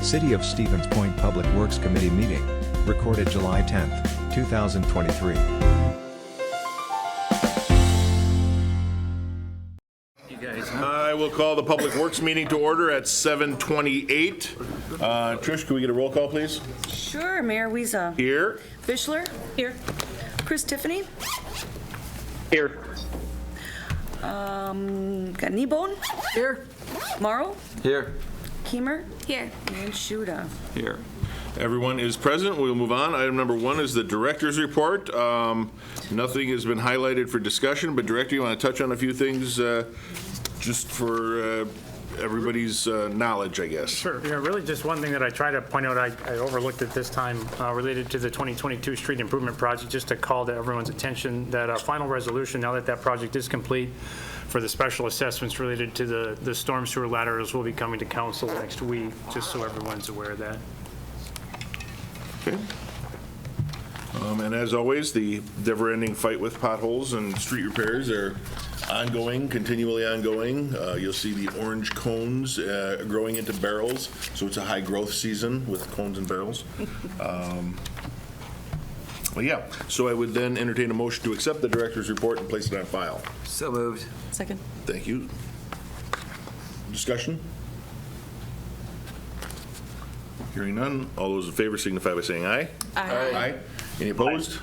City of Stevens Point Public Works Committee meeting, recorded July 10, 2023. I will call the Public Works meeting to order at 7:28. Trish, can we get a roll call, please? Sure. Mayor Wiesa. Here. Fischler. Here. Chris Tiffany. Here. Got Kneebone. Here. Morrow. Here. Keemer. Here. And Shuda. Here. Everyone is present. We'll move on. Item number 1 is the director's report. Nothing has been highlighted for discussion, but Director, you want to touch on a few things just for everybody's knowledge, I guess. Sure. Really just one thing that I try to point out, I overlooked at this time related to the 2022 street improvement project, just to call to everyone's attention that a final resolution, now that that project is complete, for the special assessments related to the storm sewer laterals will be coming to council next week, just so everyone's aware of that. Okay. And as always, the never-ending fight with potholes and street repairs are ongoing, continually ongoing. You'll see the orange cones growing into barrels, so it's a high growth season with cones and barrels. Well, yeah, so I would then entertain a motion to accept the director's report and place it on file. So moved. Second. Thank you. Discussion? Hearing none, all those in favor signify by saying aye. Aye. Any opposed?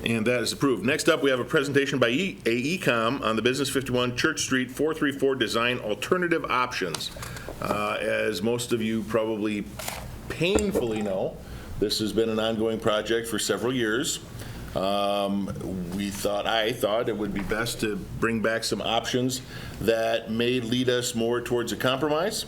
And that is approved. Next up, we have a presentation by AECom on the Business 51 Church Street 434 design alternative options. As most of you probably painfully know, this has been an ongoing project for several years. I thought it would be best to bring back some options that may lead us more towards a compromise,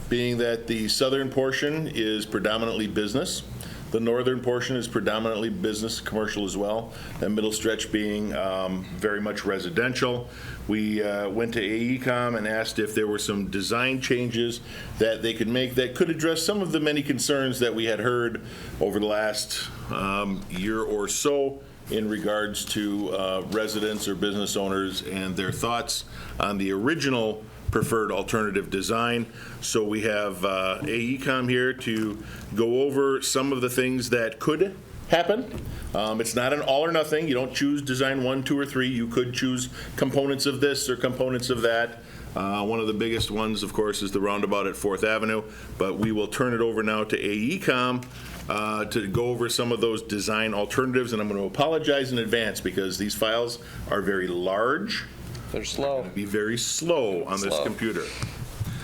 being that the southern portion is predominantly business. The northern portion is predominantly business, commercial as well, and middle stretch being very much residential. We went to AECom and asked if there were some design changes that they could make that could address some of the many concerns that we had heard over the last year or so in regards to residents or business owners and their thoughts on the original preferred alternative design. So we have AECom here to go over some of the things that could happen. It's not an all or nothing. You don't choose design 1, 2, or 3. You could choose components of this or components of that. One of the biggest ones, of course, is the roundabout at 4th Avenue, but we will turn it over now to AECom to go over some of those design alternatives, and I'm going to apologize in advance because these files are very large. They're slow. Be very slow on this computer.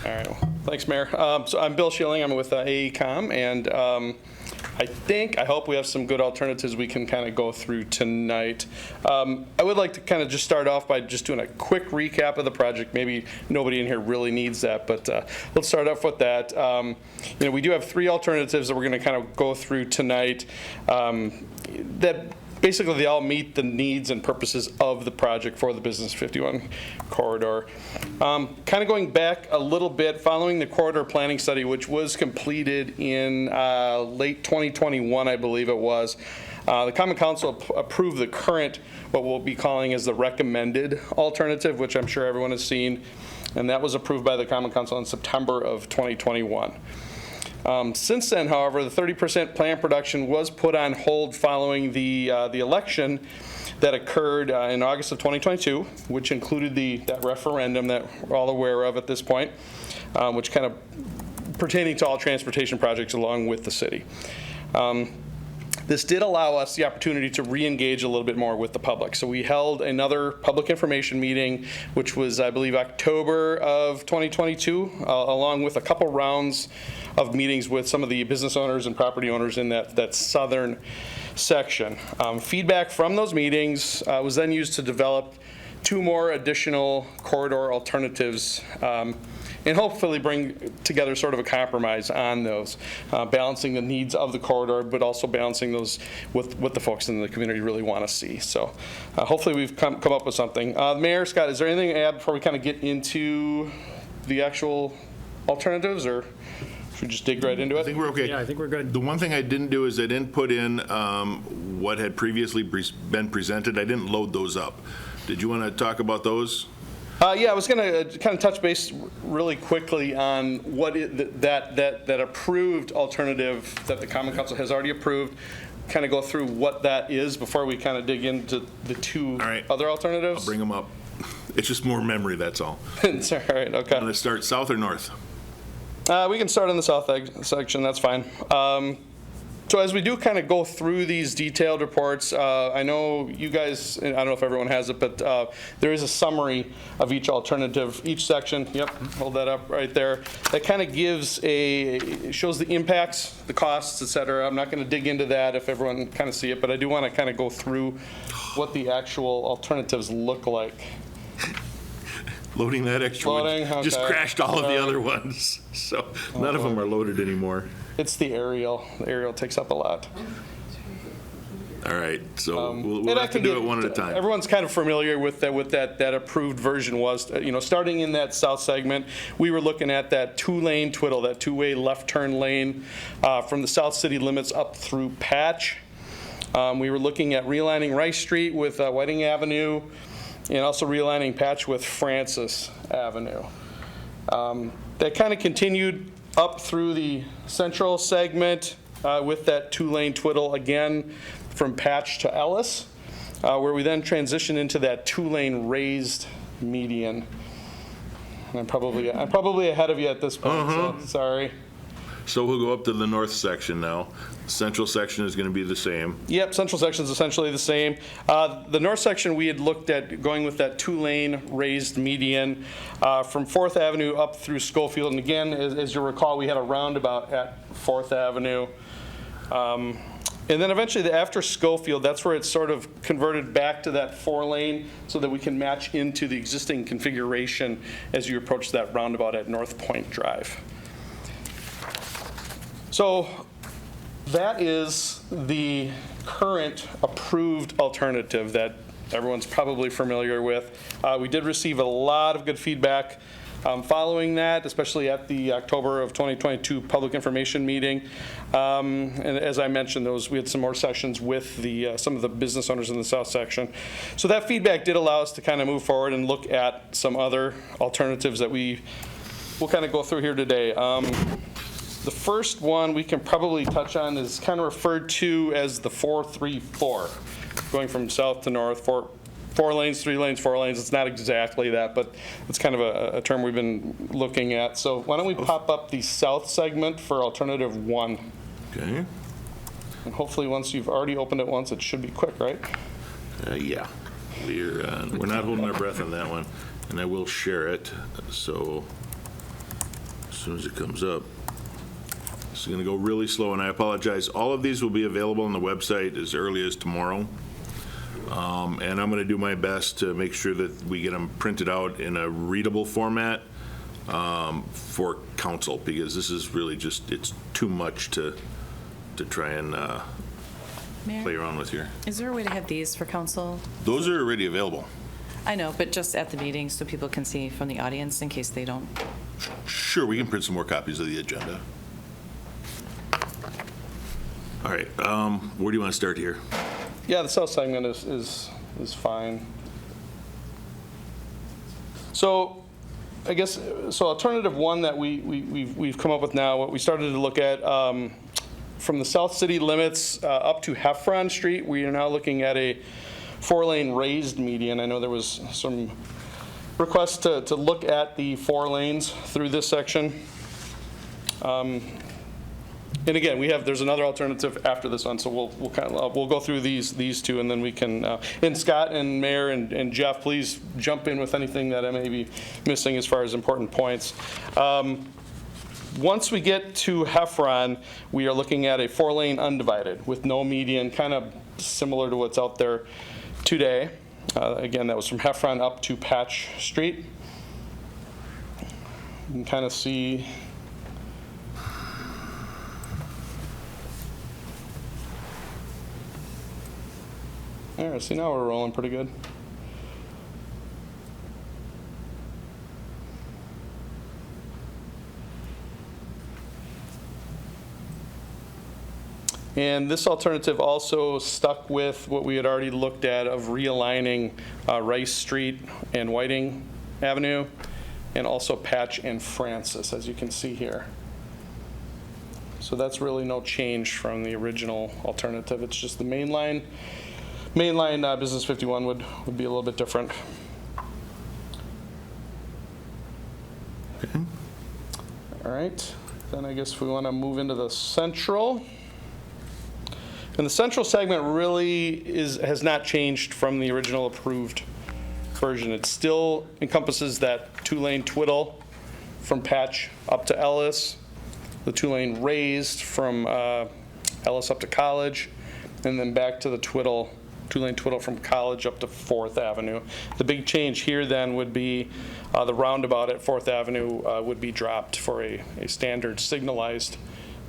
All right. Well, thanks, Mayor. So I'm Bill Schilling. I'm with AECom, and I hope we have some good alternatives we can kind of go through tonight. I would like to kind of just start off by just doing a quick recap of the project. Maybe nobody in here really needs that, but let's start off with that. We do have 3 alternatives that we're going to kind of go through tonight that basically they all meet the needs and purposes of the project for the Business 51 corridor. Kind of going back a little bit, following the corridor planning study, which was completed in late 2021, I believe it was, the Common Council approved the current, what we'll be calling as the recommended alternative, which I'm sure everyone has seen, and that was approved by the Common Council in September of 2021. Since then, however, the 30% plan production was put on hold following the election that occurred in August of 2022, which included that referendum that we're all aware of at this point, which kind of pertaining to all transportation projects along with the city. This did allow us the opportunity to re-engage a little bit more with the public. So we held another public information meeting, which was, I believe, October of 2022, along with a couple rounds of meetings with some of the business owners and property owners in that southern section. Feedback from those meetings was then used to develop 2 more additional corridor alternatives and hopefully bring together sort of a compromise on those, balancing the needs of the corridor, but also balancing those with what the folks in the community really want to see. So hopefully we've come up with something. Mayor Scott, is there anything to add before we kind of get into the actual alternatives, or should we just dig right into it? I think we're okay. Yeah, I think we're good. The one thing I didn't do is I didn't put in what had previously been presented. I didn't load those up. Did you want to talk about those? Yeah, I was going to kind of touch base really quickly on what that approved alternative that the Common Council has already approved, kind of go through what that is before we kind of dig into the two All right. other alternatives. I'll bring them up. It's just more memory, that's all. It's all right, okay. Let's start south or north? We can start in the south section, that's fine. So as we do kind of go through these detailed reports, I know you guys, I don't know if everyone has it, but there is a summary of each alternative, each section. Yep, hold that up right there. That kind of shows the impacts, the costs, et cetera. I'm not going to dig into that if everyone kind of see it, but I do want to kind of go through what the actual alternatives look like. Loading that extra Loading, one just okay. crashed all of the other ones. So none of them are loaded anymore. It's the aerial. The aerial takes up a lot. All right, so we'll And I have to can do get- it one at a time. Everyone's kind of familiar with that approved version was, starting in that south segment, we were looking at that two-lane twiddle, that two-way left turn lane from the south city limits up through Patch. We were looking at realigning Rice Street with Whiting Avenue and also realigning Patch with Francis Avenue. That kind of continued up through the central segment with that two-lane twiddle again from Patch to Ellis, where we then transition into that two-lane raised median. I'm probably ahead of you at this point, so sorry. So we'll go up to the north section now. Central section is going to be the same. Yep, central section is essentially the same. The north section, we had looked at going with that two-lane raised median from 4th Avenue up through Schofield. And again, as you'll recall, we had a roundabout at 4th Avenue. And then eventually, after Schofield, that's where it's sort of converted back to that 4-lane so that we can match into the existing configuration as you approach that roundabout at North Point Drive. So that is the current approved alternative that everyone's probably familiar with. We did receive a lot of good feedback following that, especially at the October of 2022 public information meeting. And as I mentioned, we had some more sessions with some of the business owners in the south section. So that feedback did allow us to kind of move forward and look at some other alternatives that we'll kind of go through here today. The first one we can probably touch on is kind of referred to as the 4-3-4, going from south to north, 4 lanes, 3 lanes, 4 lanes. It's not exactly that, but it's kind of a term we've been looking at. So why don't we pop up the south segment for alternative 1. Okay. And hopefully once you've already opened it once, it should be quick, right? Yeah. We're not holding our breath on that one. And I will share it. So as soon as it comes up. It's going to go really slow, and I apologize. All of these will be available on the website as early as tomorrow. And I'm going to do my best to make sure that we get them printed out in a readable format for council, because this is really just, it's too much to try and play Mayor, around with here. is there a way to have these for council? Those are already available. I know, but just at the meeting so people can see from the audience in case they don't. Sure, we can print some more copies of the agenda. All right, where do you want to start here? Yeah, the south segment is fine. So I guess, alternative 1 that we've come up with now, what we started to look at, from the south city limits up to Heffron Street, we are now looking at a 4-lane raised median. I know there was some requests to look at the 4 lanes through this section. And again, there's another alternative after this one, so we'll go through these two, and then we can. And Scott and Mayor and Jeff, please jump in with anything that I may be missing as far as important points. Once we get to Heffron, we are looking at a 4-lane undivided with no median, kind of similar to what's out there today. Again, that was from Heffron up to Patch Street. You can kind of see. All right, see, now we're rolling pretty good. And this alternative also stuck with what we had already looked at of realigning Rice Street and Whiting Avenue, and also Patch and Francis, as you can see here. So that's really no change from the original alternative. It's just the main line Business 51 would be a little bit different. Okay. All right, then I guess we want to move into the central. And the central segment really has not changed from the original approved version. It still encompasses that 2-lane twiddle from Patch up to Ellis, the 2-lane raised from Ellis up to College, and then back to the 2-lane twiddle from College up to 4th Avenue. The big change here then would be the roundabout at 4th Avenue would be dropped for a standard signalized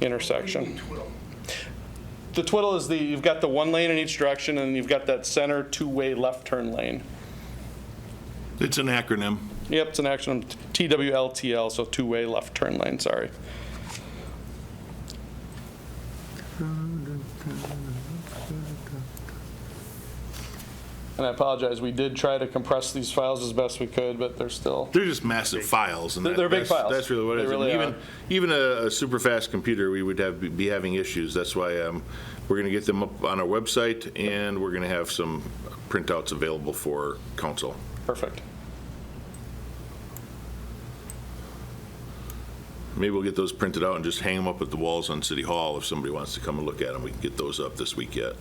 intersection. The twiddle is you've got the 1 lane in each direction, and you've got that center 2-way left turn lane. It's an acronym. Yep, it's an acronym, TWLTL, so 2-way left turn lane, sorry. And I apologize, we did try to compress these files as best we could, but they're Just massive files. And They're big files. That's really what it is. They really And even a super fast computer, we would be having issues. That's why we're going to get them up on our website, and we're going to have some printouts available for council. Perfect. Maybe we'll get those printed out and just hang them up at the walls on City Hall. If somebody wants to come and look at them, we can get those up this week yet.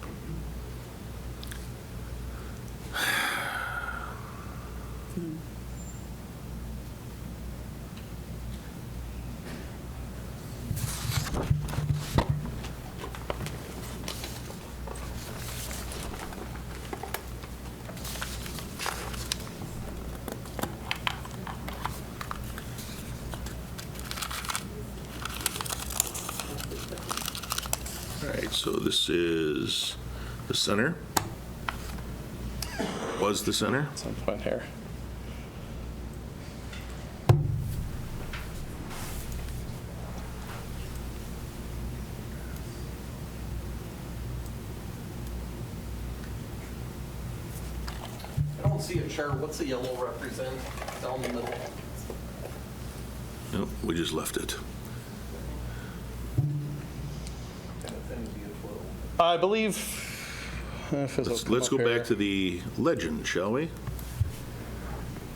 All right, so this is the center. Was the center. At some point here. I don't see a chart. What's the yellow represent down the middle? Nope, we just left it. I believe. Let's go back to the legend, shall we?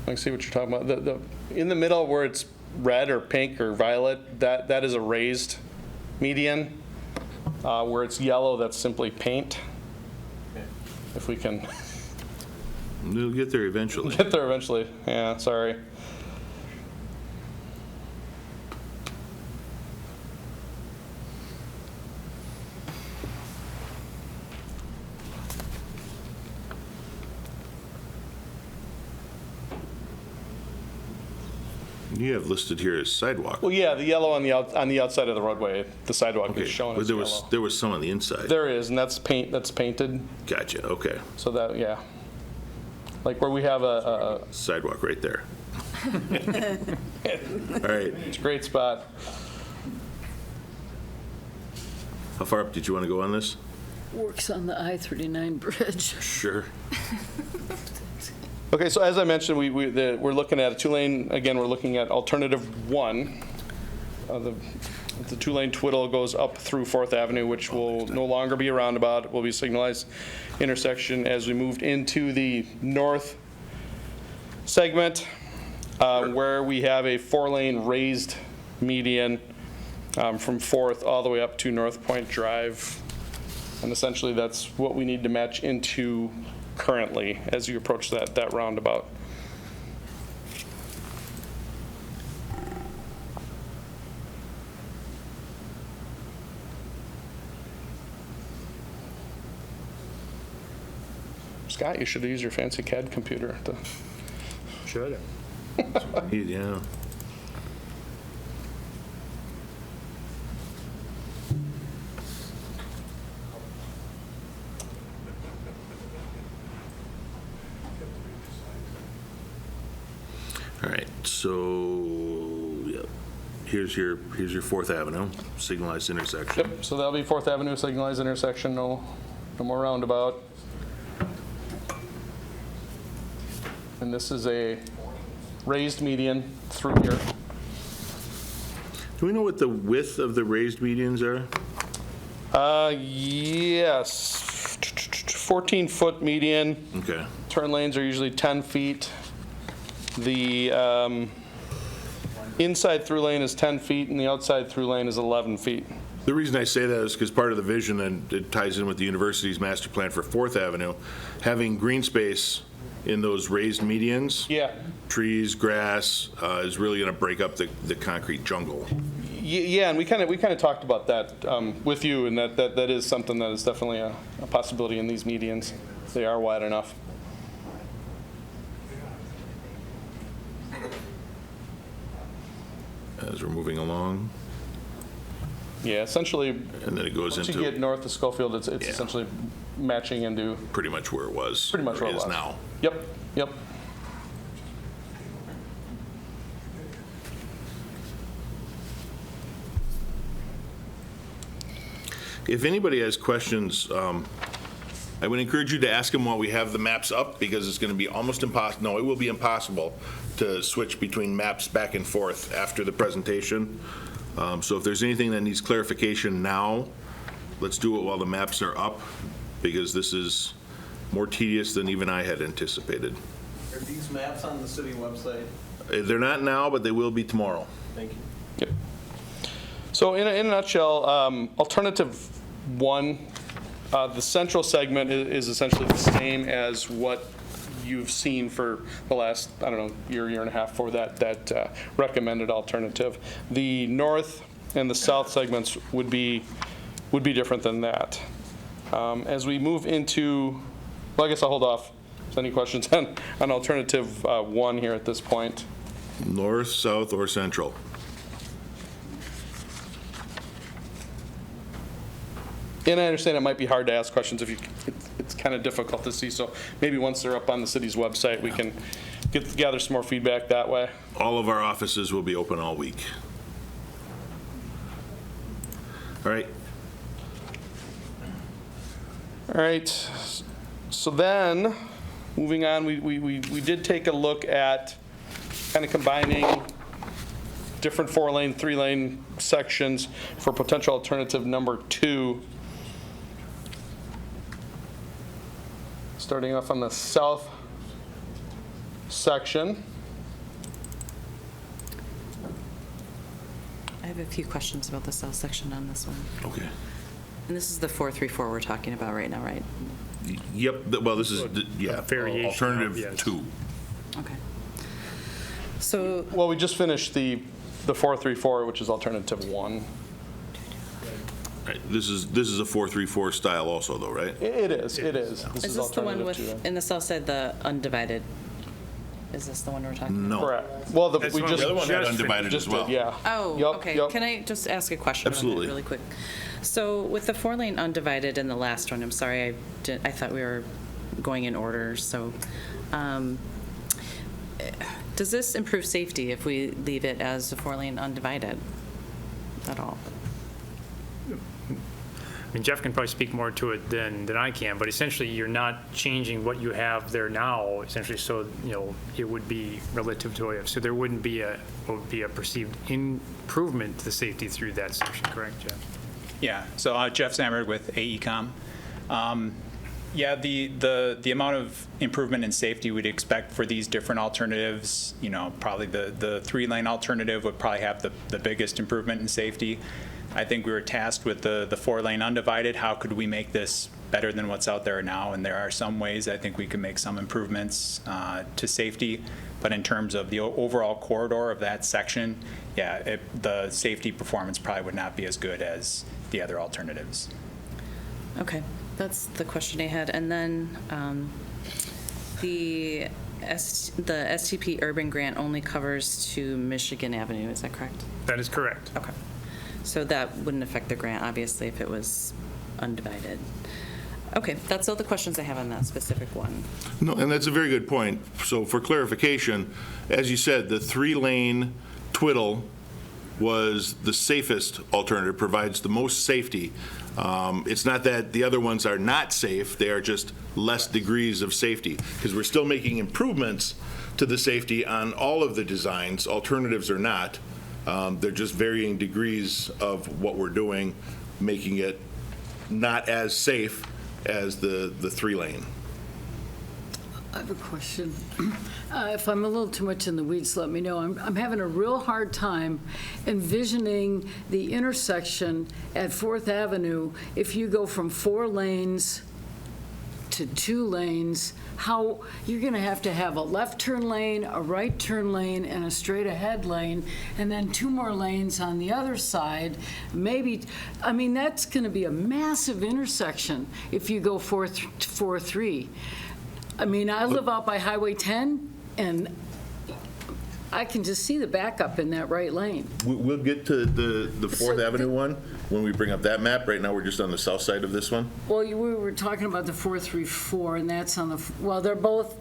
I see what you're talking about. In the middle where it's red or pink or violet, that is a raised median. Where it's yellow, that's simply paint. If we can We'll get there eventually. get there eventually. Yeah, sorry. You have listed here as sidewalk. Well, yeah, the yellow on the outside of the roadway, the sidewalk Okay, is shown but as there yellow. there was some on the inside. There is, and that's painted. Gotcha, okay. So that, yeah. Like where we have a Sidewalk right there. All right, it's a great spot. how far up did you want to go on this? Works on the I-39 bridge. Sure. Okay, so as I mentioned, we're looking at a 2-lane, again, we're looking at alternative 1. The 2-lane twiddle goes up through 4th Avenue, which will no longer be a roundabout. It will be a signalized intersection as we moved into the north segment, where we have a 4-lane raised median from 4th all the way up to North Point Drive. And essentially, that's what we need to match into currently as you approach that roundabout. Scott, you should have used your fancy CAD computer. Should. Yeah. All right, so, yeah, here's your 4th Avenue, signalized intersection. Yep, so that'll be 4th Avenue signalized intersection, no more roundabout. And this is a raised median through here. Do we know what the width of the raised medians are? Yes, 14-foot median. Okay. Turn lanes are usually 10 feet. The inside through lane is 10 feet, and the outside through lane is 11 feet. The reason I say that is because part of the vision, and it ties in with the university's master plan for 4th Avenue, having green space in those raised medians, Yeah. trees, grass, is really going to break up the concrete jungle. Yeah, and we kind of talked about that with you, and that is something that is definitely a possibility in these medians. They are wide enough. As we're moving along, Yeah, essentially, and then it goes once you into get north of Schofield, it's Yeah. essentially matching into pretty much where it was. pretty much or where it is was. now. Yep, yep. If anybody has questions, I would encourage you to ask them while we have the maps up, because it's going to be almost impossible, no, it will be impossible to switch between maps back and forth after the presentation. So if there's anything that needs clarification now, let's do it while the maps are up, because this is more tedious than even I had anticipated. Are these maps on the city website? They're not now, but they will be tomorrow. Thank you. Yep. So in a nutshell, alternative 1, the central segment is essentially the same as what you've seen for the last, I don't know, year and a half for that recommended alternative. The north and the south segments would be different than that. As we move into, well, I guess I'll hold off. Is there any questions on alternative 1 here at this point? North, south, or central? And I understand it might be hard to ask questions if it's kind of difficult to see, so maybe once they're up on the city's website, we can gather some more feedback that way. All of our offices will be open all week. All right. All right, so then, moving on, we did take a look at kind of combining different 4-lane, 3-lane sections for potential alternative number 2. Starting off on the south section. I have a few questions about the south section on this one. Okay. And this is the 434 we're talking about right now, right? Yep, well, this is, yeah, variation of, alternative yes. 2. Okay. So, Well, we just finished the 434, which is alternative 1. Right, this is a 434 style also, though, right? It is. This is this the one with, alternative 2. in the south side, the undivided? Is this the one we're talking about? No. Correct. Well, That's we one just. The other one had Just undivided Just as well. did, yeah. Oh, Yup, okay. yup. Can I just ask a question on that Absolutely. really quick? So with the 4-lane undivided in the last one, I'm sorry, I thought we were going in order, so does this improve safety if we leave it as a 4-lane undivided at all? I mean, Jeff can probably speak more to it than I can, but essentially, you're not changing what you have there now, essentially, so, it would be relative to OF. So there wouldn't be what would be a perceived improvement to safety through that section, correct, Jeff? Yeah, so Jeff Samberg with AECom. Yeah, the amount of improvement in safety we'd expect for these different alternatives, probably the 3-lane alternative would probably have the biggest improvement in safety. I think we were tasked with the 4-lane undivided. How could we make this better than what's out there now? And there are some ways I think we could make some improvements to safety. But in terms of the overall corridor of that section, yeah, the safety performance probably would not be as good as the other alternatives. Okay, that's the question I had. And then the STP urban grant only covers to Michigan Avenue, is that correct? That is correct. Okay. So that wouldn't affect the grant, obviously, if it was undivided. Okay, that's all the questions I have on that specific one. No, and that's a very good point. So for clarification, as you said, the 3-lane twiddle was the safest alternative, provides the most safety. It's not that the other ones are not safe, they are just less degrees of safety, because we're still making improvements to the safety on all of the designs, alternatives or not. They're just varying degrees of what we're doing, making it not as safe as the 3-lane. I have a question. If I'm a little too much in the weeds, let me know. I'm having a real hard time envisioning the intersection at 4th Avenue if you go from 4 lanes to 2 lanes. How you're going to have a left turn lane, a right turn lane, and a straight ahead lane, and then 2 more lanes on the other side. Maybe, I mean, that's going to be a massive intersection if you go 4-3. I mean, I live out by Highway 10, and I can just see the backup in that right lane. We'll get to the 4th Avenue one when we bring up that map. Right now, we're just on the south side of this one. Well, we were talking about the 434, and that's on the, well, they're both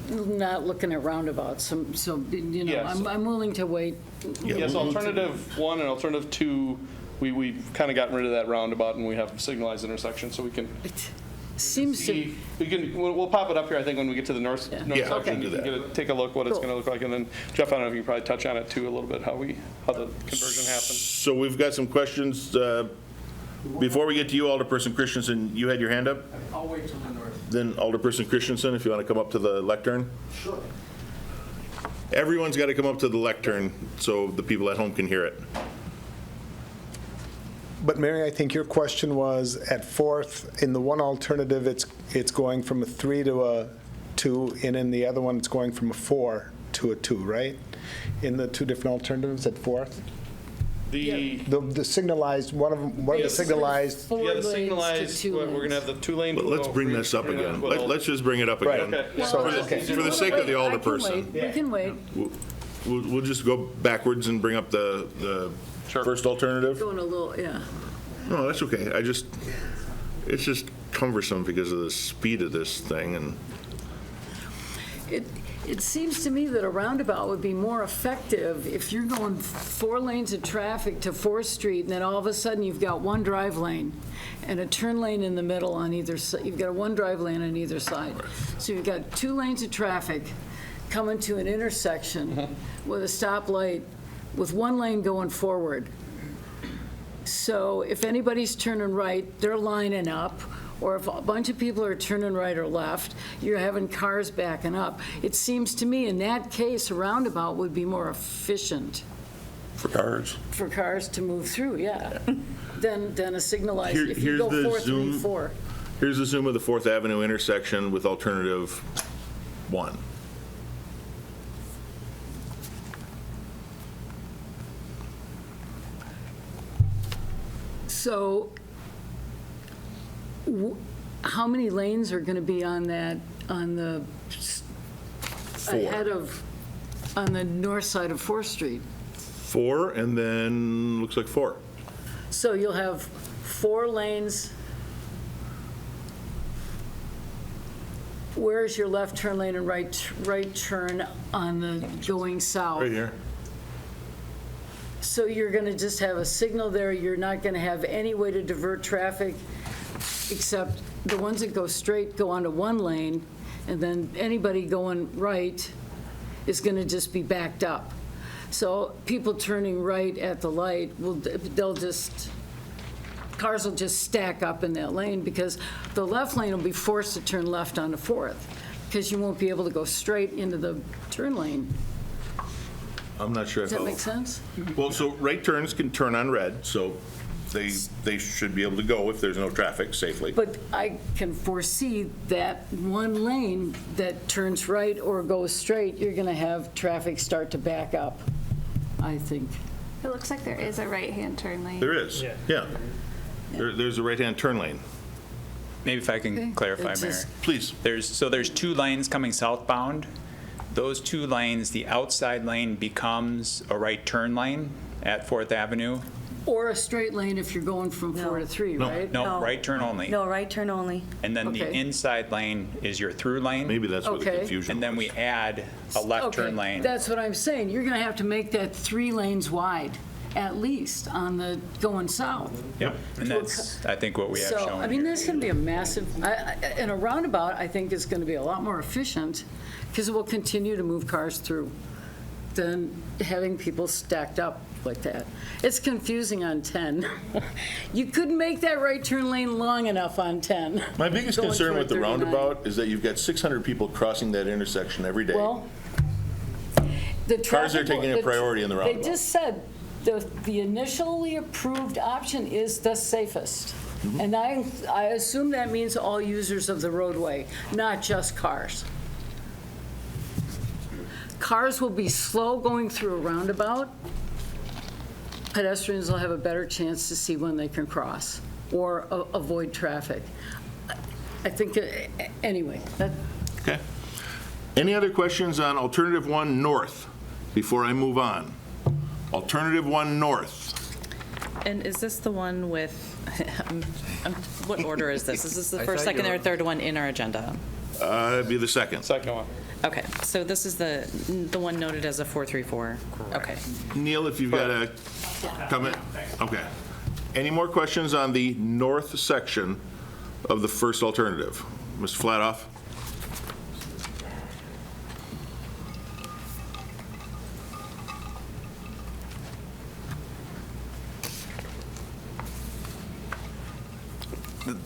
not looking at roundabouts, so you know, Yes. I'm willing to wait. Yes, alternative 1 and alternative 2, we've kind of gotten rid of that roundabout, and we have signalized intersection, so we can Seems to, see, we'll pop it up here, I think, when we get to the north Yeah. north Yeah, section. okay. You can take a look what it's Cool. going to look like, and then Jeff, I don't know if you can probably touch on it too a little bit, how the conversion happens. So we've got some questions. Before we get to you, Alderperson Christensen, you had your hand up? I'll wait till the north. Then Alderperson Christensen, if you want to come up to the lectern. Sure. Everyone's got to come up to the lectern so the people at home can hear it. But Mary, I think your question was at 4th, in the one alternative, it's going from a 3 to a 2, and in the other one, it's going from a 4 to a 2, right? In the 2 different alternatives at 4th? The signalized, one of the Yes. signalized, 4 Yeah, the lanes to signalized, 2 we're lanes. going to have the 2-lane. But let's bring this up again. Let's just bring it up again. Okay. For the sake of the alderperson. We can wait. We'll just go backwards and bring up the Sure. first alternative. Going a little, yeah. No, that's okay. It's just cumbersome because of the speed of this thing, and It seems to me that a roundabout would be more effective if you're going 4 lanes of traffic to 4th Street, and then all of a sudden you've got 1 drive lane and a turn lane in the middle on either side. You've got 1 drive lane on either side. So you've got 2 lanes of traffic coming to an intersection with a stoplight with 1 lane going forward. So if anybody's turning right, they're lining up, or if a bunch of people are turning right or left, you're having cars backing up. It seems to me, in that case, a roundabout would be more efficient for cars. for cars to move through, yeah, than a signalized, if you Here's go the 434. zoom. Here's the zoom of the 4th Avenue intersection with alternative 1. So how many lanes are going to be on that, on the, ahead of, on the north side of 4th Street? 4, and then looks like 4. So you'll have 4 lanes. Where's your left turn lane and right turn on the going south? Right here. So you're going to just have a signal there, you're not going to have any way to divert traffic, except the ones that go straight go onto 1 lane, and then anybody going right is going to just be backed up. So people turning right at the light, cars will just stack up in that lane, because the left lane will be forced to turn left onto 4th, because you won't be able to go straight into the turn lane. I'm not sure. Does that make sense? Well, so right turns can turn on red, so they should be able to go if there's no traffic safely. But I can foresee that 1 lane that turns right or goes straight, you're going to have traffic start to back up, I think. It looks like there is a right-hand turn lane. There is, yeah. There's a right-hand turn lane. Maybe if I can clarify, It's Mayor. just- Please. There's 2 lanes coming southbound. Those 2 lanes, the outside lane becomes a right turn lane at 4th Avenue. Or a straight lane if you're going from 4 to 3, No. right? No, right turn only. No, right turn only. And then the Okay. inside lane is your through lane. Maybe that's where the Okay. confusion And then was. we add a left Okay, turn lane. that's what I'm saying. You're going to have to make that 3 lanes wide at least on the going south. Yep. And that's, I think, what we have shown. So, I mean, there's going to be a massive, and a roundabout, I think, is going to be a lot more efficient because it will continue to move cars through than having people stacked up like that. It's confusing on 10. You couldn't make that right turn lane long enough on 10. My biggest Going concern through with the 39. roundabout is that you've got 600 people crossing that intersection every day. Well, the Cars are traffic- taking a priority in the roundabout. They just said the initially approved option is the safest. Mm-hmm. And I assume that means all users of the roadway, not just cars. Cars will be slow going through a roundabout. Pedestrians will have a better chance to see when they can cross or avoid traffic. I think, anyway, that. Okay. Any other questions on Alternative 1 North before I move on? Alternative 1 North. And is this the one with, what order is this? Is this the I first, thought second, you or were- third one in our agenda? It'd be the second. Second one. Okay, so this is the one noted as a 434? Okay. Neil, if you've got a comment? Okay. Any more questions on the north section of the first alternative? Mr. Flatoff?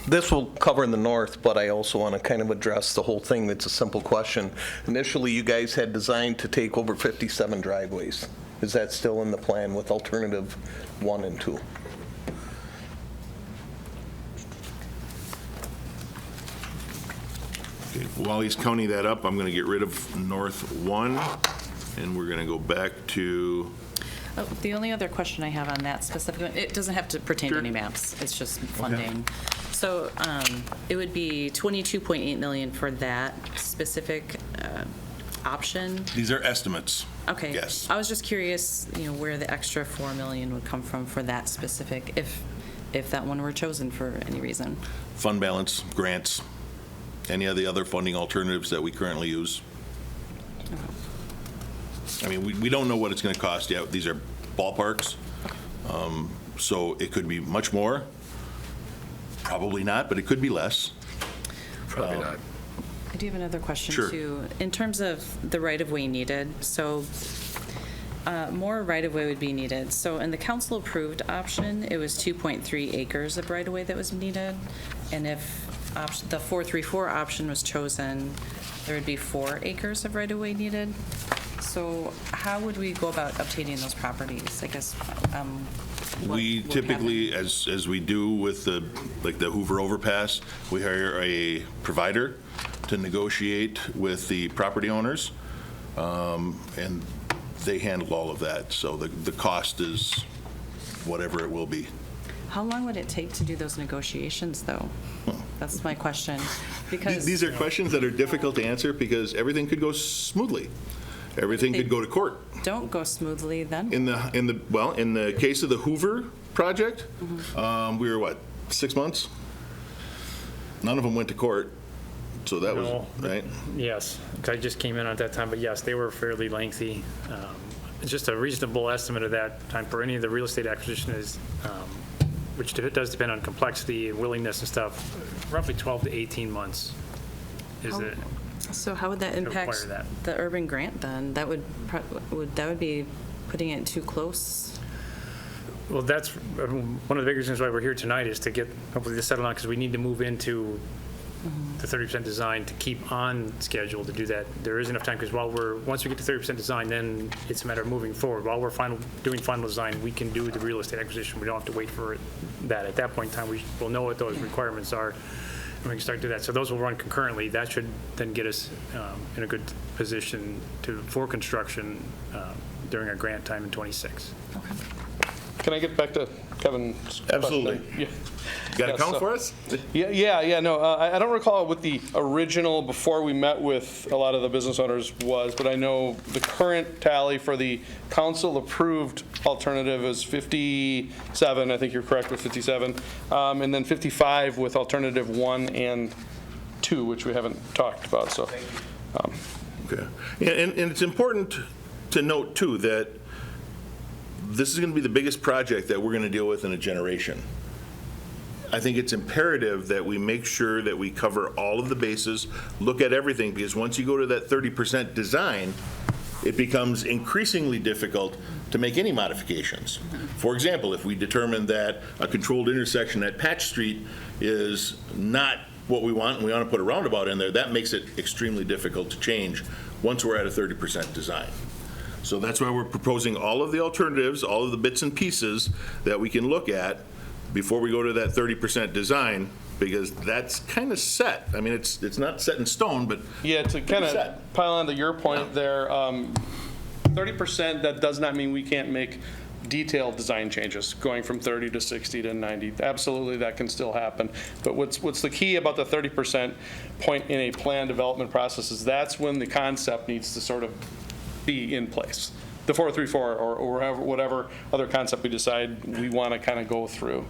This will cover the north, but I also want to kind of address the whole thing. That's a simple question. Initially, you guys had designed to take over 57 driveways. Is that still in the plan with alternative 1 and 2? Okay, while he's counting that up, I'm going to get rid of North 1, and we're going to go back to, Oh, the only other question I have on that specific one, it doesn't have to pertain to Sure. any maps, it's just funding. So it would be 22.8 million for that specific option. these are estimates. Okay. Yes. I was just curious, where the extra 4 million would come from for that specific, if that one were chosen for any reason. Fund balance, grants, any of the other funding alternatives that we currently use. I mean, we don't know what it's going to cost yet. These are ballparks. So it could be much more. Probably not, but it could be less. Probably not. I do have another question, Sure. too. In terms of the right-of-way needed, so more right-of-way would be needed. So in the council-approved option, it was 2.3 acres of right-of-way that was needed. And if the 434 option was chosen, there would be 4 acres of right-of-way needed. So how would we go about obtaining those properties? I guess, We what typically, as we do with the Hoover overpass, we hire a provider to negotiate with the property owners, and they handle all of that. So the cost is whatever it will be. How long would it take to do those negotiations, though? That's my question. Because These are questions that are difficult to answer because everything could go smoothly. Everything could go to court. don't go smoothly then? In the case of the Hoover project, we were, 6 months? None of them went to court, so that was, No. right? Yes, 'cause I just came in at that time, but yes, they were fairly lengthy. It's just a reasonable estimate of that time for any of the real estate acquisition is, which does depend on complexity and willingness and stuff, roughly 12 to 18 months is it. So how would that impact require that. the urban grant then? That would be putting it too close? Well, that's one of the big reasons why we're here tonight is to get, hopefully this settled on, because we need to move into the 30% design to keep on schedule to do that. There is enough time, because once we get to 30% design, then it's a matter of moving forward. While we're doing final design, we can do the real estate acquisition. We don't have to wait for that. At that point in time, we will know what those requirements are, and we can start to do that. So those will run concurrently. That should then get us in a good position for construction during our grant time in '26. Can I get back to Kevin's question? Absolutely. Yeah. Got a Yeah, count so- for us? No, I don't recall what the original, before we met with a lot of the business owners was, but I know the current tally for the council-approved alternative is 57, I think you're correct with 57, and then 55 with alternative 1 and 2, which we haven't talked about, so. Okay. And it's important to note, too, that this is going to be the biggest project that we're going to deal with in a generation. I think it's imperative that we make sure that we cover all of the bases, look at everything, because once you go to that 30% design, it becomes increasingly difficult to make any modifications. For example, if we determine that a controlled intersection at Patch Street is not what we want, and we want to put a roundabout in there, that makes it extremely difficult to change once we're at a 30% design. So that's why we're proposing all of the alternatives, all of the bits and pieces that we can look at before we go to that 30% design, because that's kind of set. I mean, it's not set in stone, but Yeah, to kind set. of pile on to your point there, 30%, that does not mean we can't make detailed design changes, going from 30 to 60 to 90. Absolutely, that can still happen. But what's the key about the 30% point in a plan development process is that's when the concept needs to sort of be in place. The 434 or whatever other concept we decide we want to kind of go through.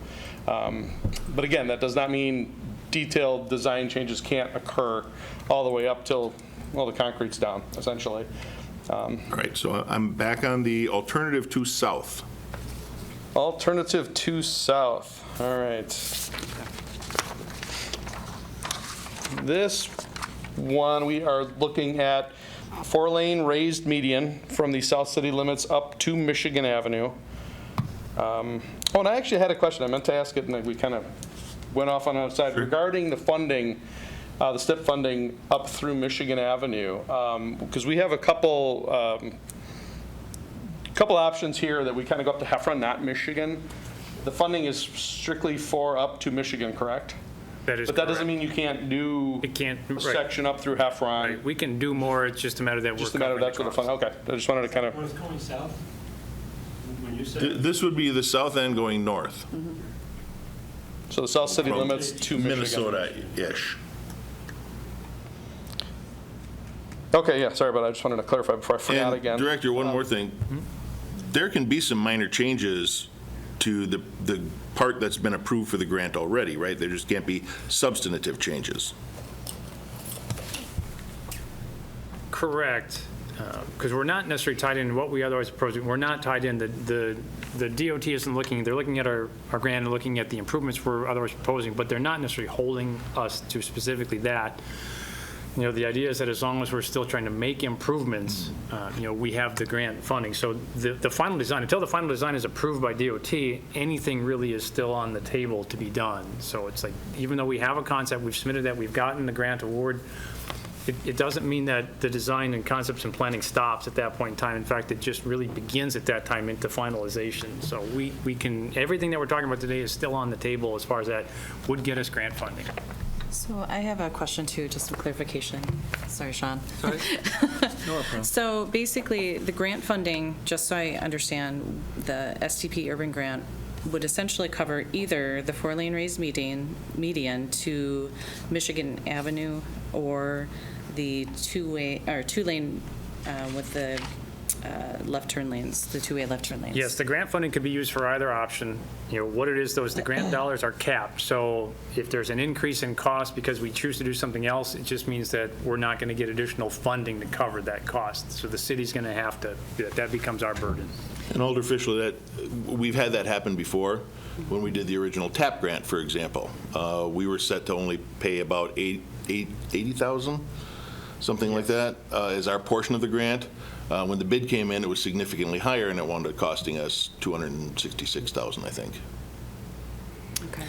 But again, that does not mean detailed design changes can't occur all the way up till, well, the concrete's down, essentially. All right, so I'm back on the alternative to south. Alternative to south, all right. This one, we are looking at 4-lane raised median from the south city limits up to Michigan Avenue. Oh, and I actually had a question. I meant to ask it, and we kind of went off on the side. Sure. Regarding the funding, the STIP funding up through Michigan Avenue, because we have a couple options here that we kind of go up to Heffron, not Michigan. The funding is strictly for up to Michigan, correct? That is But that correct. doesn't mean you can't do a section up through Heffron. Right. We can do more, it's just a matter that we're Just a matter of that's where the fund, okay. I just wanted to kind of. What's going south? When you said This would be the south end going north. So the south city From limits to Michigan. Minnesota-ish. Okay, yeah, sorry, but I just wanted to clarify before I forgot again. Director, one more thing. There can be some minor changes to the part that's been approved for the grant already, right? There just can't be substantive changes. Correct, because we're not necessarily tied in what we otherwise propose. We're not tied in, the DOT isn't looking, they're looking at our grant and looking at the improvements we're otherwise proposing, but they're not necessarily holding us to specifically that. You know, the idea is that as long as we're still trying to make improvements, you know, we have the grant funding. So the final design, until the final design is approved by DOT, anything really is still on the table to be done. So it's like, even though we have a concept, we've submitted that, we've gotten the grant award, it doesn't mean that the design and concepts and planning stops at that point in time. In fact, it just really begins at that time into finalization. So we can, everything that we're talking about today is still on the table as far as that would get us grant funding. So I have a question too, just some clarification. Sorry, Sean. Sorry. No problem. So basically, the grant funding, just so I understand, the STP urban grant would essentially cover either the 4-lane raised median to Michigan Avenue or the two-lane with the left turn lanes, the two-way left turn lanes. Yes, the grant funding could be used for either option. You know, what it is, though, is the grant dollars are capped. So if there's an increase in cost because we choose to do something else, it just means that we're not going to get additional funding to cover that cost. So the city's going to have to, that becomes our burden. And Alder Fischler, that we've had that happen before. When we did the original TAP grant, for example, we were set to only pay about $80,000, something like that, as our portion of the grant. When the bid came in, it was significantly higher, and it wound up costing us $266,000, I think. Okay.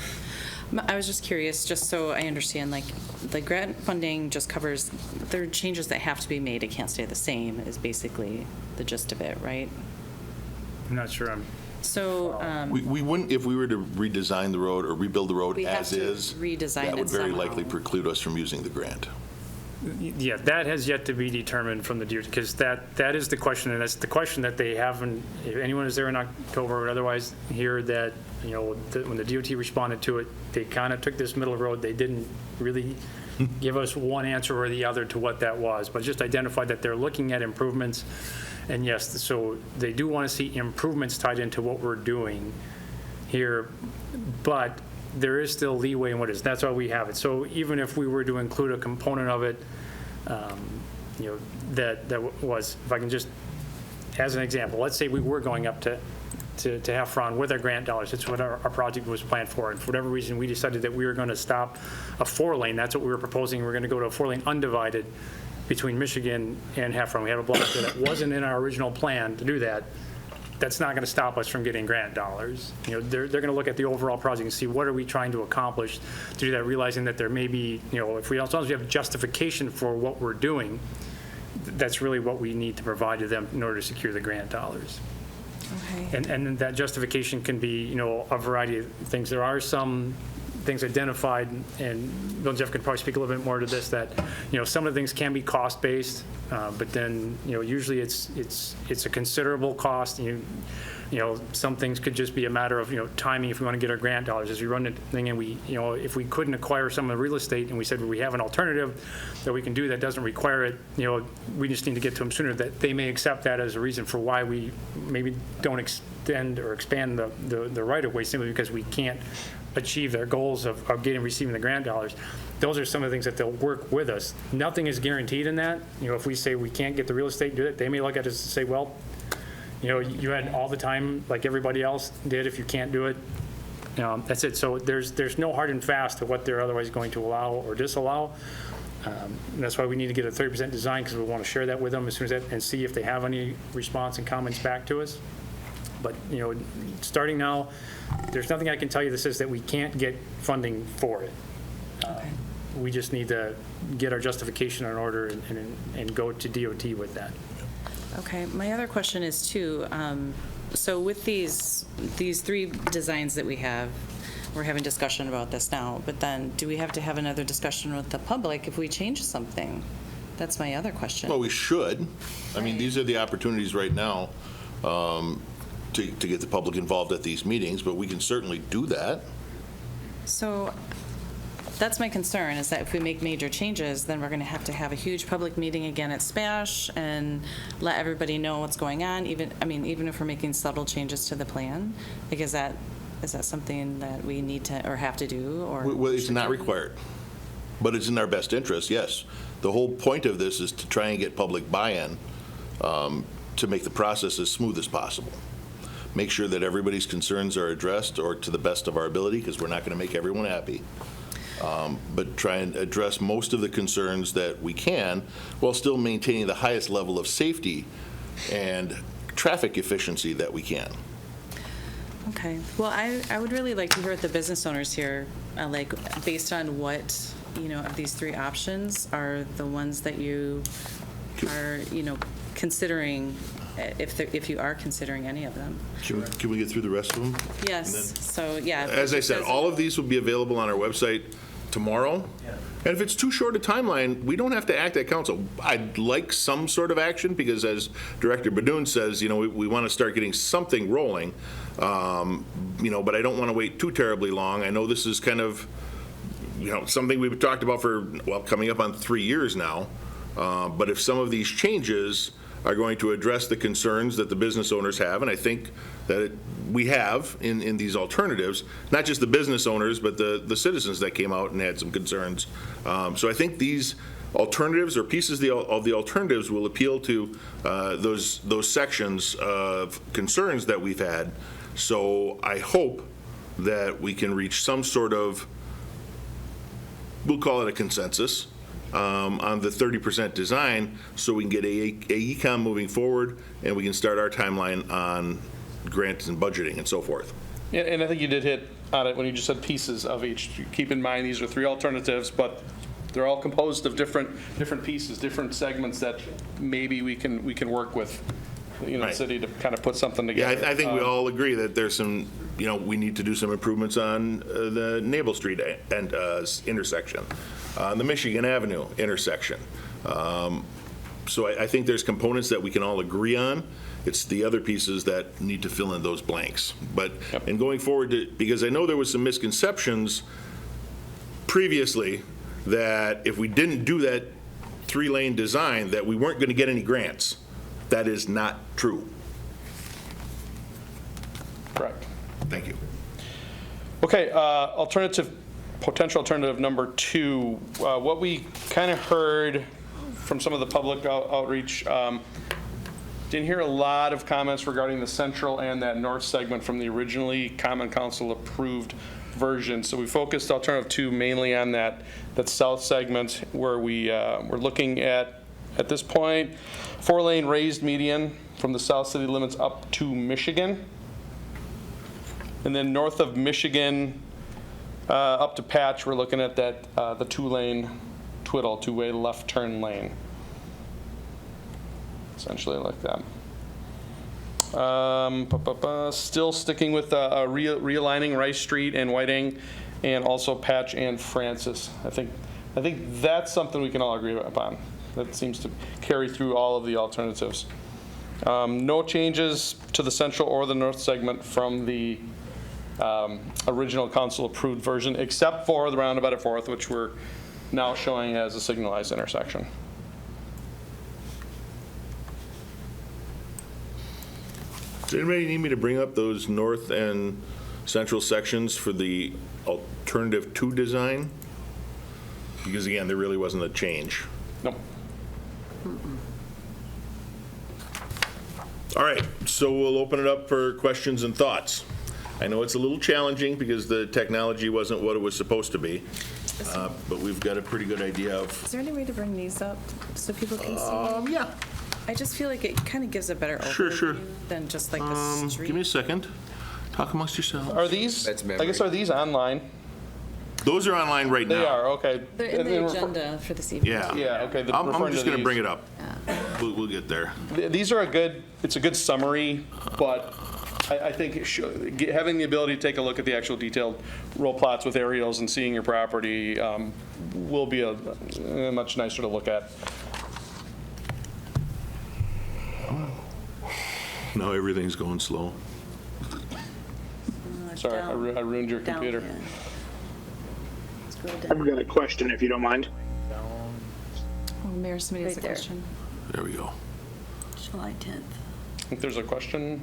I was just curious, just so I understand, like, the grant funding just covers, there are changes that have to be made, it can't stay the same, is basically the gist of it, right? I'm not sure I'm. So. We wouldn't, if we were to redesign the road or rebuild the road We have as to is, redesign that it would very somehow. likely preclude us from using the grant. Yeah, that has yet to be determined from the DOT, because that is the question, and that's the question that they haven't, if anyone is there in October or otherwise hear that, you know, when the DOT responded to it, they kind of took this middle road, they didn't really give us one answer or the other to what that was, but just identified that they're looking at improvements, and yes, so they do want to see improvements tied into what we're doing here, but there is still leeway in what it is. That's why we have it. So even if we were to include a component of it, you know, that was, if I can just as an example, let's say we were going up to Heffron with our grant dollars. It's what our project was planned for. And for whatever reason, we decided that we were going to stop a 4-lane. That's what we were proposing. We're going to go to a 4-lane undivided between Michigan and Heffron. We have a block there that wasn't in our original plan to do that. That's not going to stop us from getting grant dollars. You know, they're going to look at the overall project and see what are we trying to accomplish to do that, realizing that there may be, you know, as long as we have justification for what we're doing, that's really what we need to provide to them in order to secure the grant dollars. Okay. And that justification can be, you know, a variety of things. There are some things identified, and Bill and Jeff could probably speak a little bit more to this, that, you know, some of the things can be cost-based, but then, you know, usually it's a considerable cost. You know, some things could just be a matter of, you know, timing if we want to get our grant dollars. As we run the thing and we, you know, if we couldn't acquire some of the real estate and we said, well, we have an alternative that we can do that doesn't require it, you know, we just need to get to them sooner, that they may accept that as a reason for why we maybe don't extend or expand the right-of-way, simply because we can't achieve their goals of receiving the grant dollars. Those are some of the things that they'll work with us. Nothing is guaranteed in that. You know, if we say we can't get the real estate, do it, they may look at us and say, well, you know, you had all the time like everybody else did. If you can't do it, that's it. So there's no hard and fast to what they're otherwise going to allow or disallow. And that's why we need to get a 30% design, because we want to share that with them as soon as that, and see if they have any response and comments back to us. But, you know, starting now, there's nothing I can tell you that says that we can't get funding for it. We just need to get our justification in order and go to DOT with that. Okay, my other question is too, so with these 3 designs that we have, we're having discussion about this now, but then do we have to have another discussion with the public if we change something? That's my other question. Well, we should. I mean, these are the opportunities right now to get the public involved at these meetings, but we can certainly do that. So that's my concern, is that if we make major changes, then we're going to have a huge public meeting again at SPASH and let everybody know what's going on, even if we're making subtle changes to the plan. Like, is that something that we need to or have to do? Or well, it's not required, but it's in our best interest, yes. The whole point of this is to try and get public buy-in to make the process as smooth as possible. Make sure that everybody's concerns are addressed, or to the best of our ability, because we're not going to make everyone happy. But try and address most of the concerns that we can, while still maintaining the highest level of safety and traffic efficiency that we can. Okay. Well, I would really like to hear what the business owners here, like, based on what, you know, of these 3 options are the ones that you are, you know, considering, if you are considering any of them. Can we get through the rest of them? Yes. So, yeah. As I said, all of these will be available on our website tomorrow. Yeah. And if it's too short a timeline, we don't have to act at council. I'd like some sort of action, because as Director Badoon says, you know, we want to start getting something rolling, you know, but I don't want to wait too terribly long. I know this is kind of, you know, something we've talked about for, well, coming up on 3 years now. But if some of these changes are going to address the concerns that the business owners have, and I think that we have in these alternatives, not just the business owners, but the citizens that came out and had some concerns. So I think these alternatives, or pieces of the alternatives, will appeal to those sections of concerns that we've had. So I hope that we can reach some sort of, we'll call it a consensus, on the 30% design, so we can get AECom moving forward, and we can start our timeline on grants and budgeting and so forth. Yeah, and I think you did hit on it when you just said pieces of each. Keep in mind, these are 3 alternatives, but they're all composed of different pieces, different segments that maybe we can work with, you know, Right. the city to kind of put something together. Yeah, I think we all agree that there's some, you know, we need to do some improvements on the Naval Street and intersection, the Michigan Avenue intersection. So I think there's components that we can all agree on. It's the other pieces that need to fill in those blanks. But, and going forward, because I know there was some misconceptions previously that if we didn't do that 3-lane design, that we weren't going to get any grants. That is not true. Correct. Thank you. Okay, potential alternative number 2, what we kind of heard from some of the public outreach, Didn't hear a lot of comments regarding the central and that north segment from the originally Common Council approved version. So we focused alternative 2 mainly on that south segment where we're looking at this point, 4-lane raised median from the south city limits up to Michigan. And then north of Michigan up to Patch, we're looking at that the 2-lane twiddle, 2-way left turn lane. Essentially like that. Still sticking with realigning Rice Street and Whiting, and also Patch and Francis. I think that's something we can all agree upon. That seems to carry through all of the alternatives. No changes to the central or the north segment from the original council approved version, except for the roundabout at 4th, which we're now showing as a signalized intersection. Does anybody need me to bring up those north and central sections for the alternative 2 design? Because again, there really wasn't a change. Nope. All right, so we'll open it up for questions and thoughts. I know it's a little challenging because the technology wasn't what it was supposed to be, but we've got a pretty good idea of. Is there any way to bring these up so people can see? Yeah. I just feel like it kind of gives a better overview Sure. than just like the street. Give me a second. Talk amongst yourselves. Are these, I guess, are these online? Those are online right now. They are, okay. They're in the agenda for this evening. Yeah. Yeah, okay. I'm just going to bring it up. We'll get there. These are it's a good summary, but I think having the ability to take a look at the actual detailed roll plots with aerials and seeing your property will be a much nicer to look at. No, everything's going slow. Sorry, I ruined your computer. I've got a question, if you don't mind. Oh, Mayor, somebody has a question. There we go. July 10th. I think there's a question.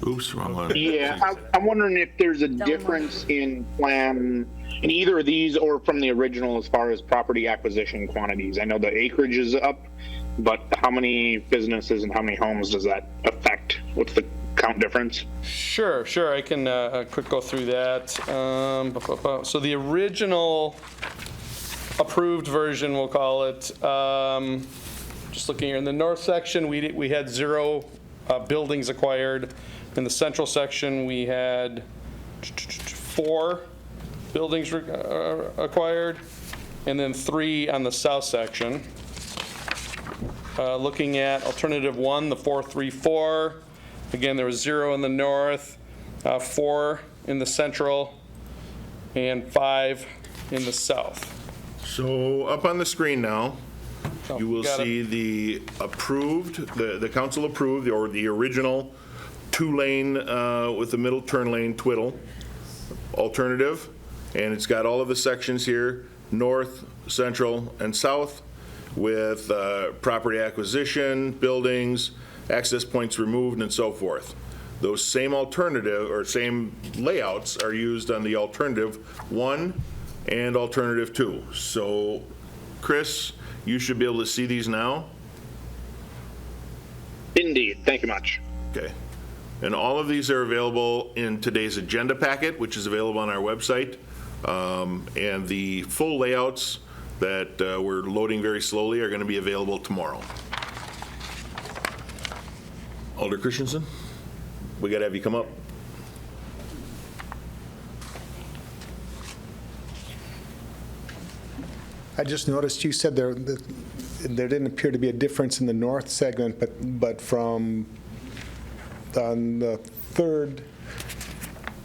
Oops, wrong one. Yeah, I'm wondering if there's a difference in plan in either of these or from the original as far as property acquisition quantities. I know the acreage is up, but how many businesses and how many homes does that affect? What's the count difference? Sure. I can quick go through that. So the original approved version, we'll call it, just looking here in the north section, we had 0 buildings acquired. In the central section, we had 4 buildings acquired, and then 3 on the south section. Looking at alternative 1, the 434, again, there was 0 in the north, 4 in the central, and 5 in the south. So up on the screen now, you will see the approved, the council approved, or the original 2-lane with the middle turn lane twiddle alternative, and it's got all of the sections here, north, central, and south, with property acquisition, buildings, access points removed, and so forth. Those same alternative or same layouts are used on the alternative 1 and alternative 2. So, Chris, you should be able to see these now. Indeed. Thank you much. Okay. And all of these are available in today's agenda packet, which is available on our website. And the full layouts that we're loading very slowly are going to be available tomorrow. Alder Christensen, we got to have you come up. I just noticed you said there didn't appear to be a difference in the north segment, but from on the 3rd,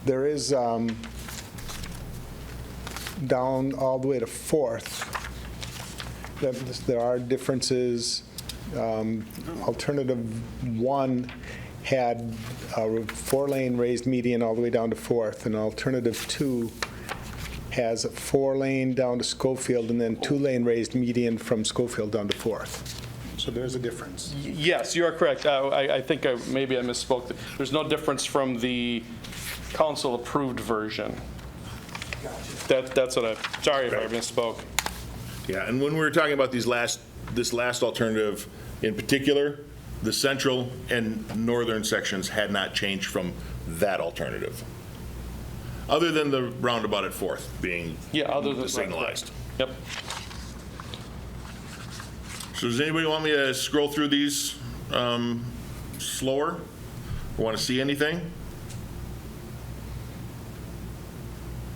there is down all the way to 4th. There are differences. Alternative 1 had a 4-lane raised median all the way down to 4th, and alternative 2 has a 4-lane down to Schofield and then 2-lane raised median from Schofield down to 4th. So there's a difference. Yes, you are correct. I think maybe I misspoke. There's no difference from the council-approved version. That's what sorry if I misspoke. Yeah, and when we were talking about this last alternative in particular, the central and northern sections had not changed from that alternative. Other than the roundabout at 4th being other than signalized. Yep. So does anybody want me to scroll through these slower? Want to see anything?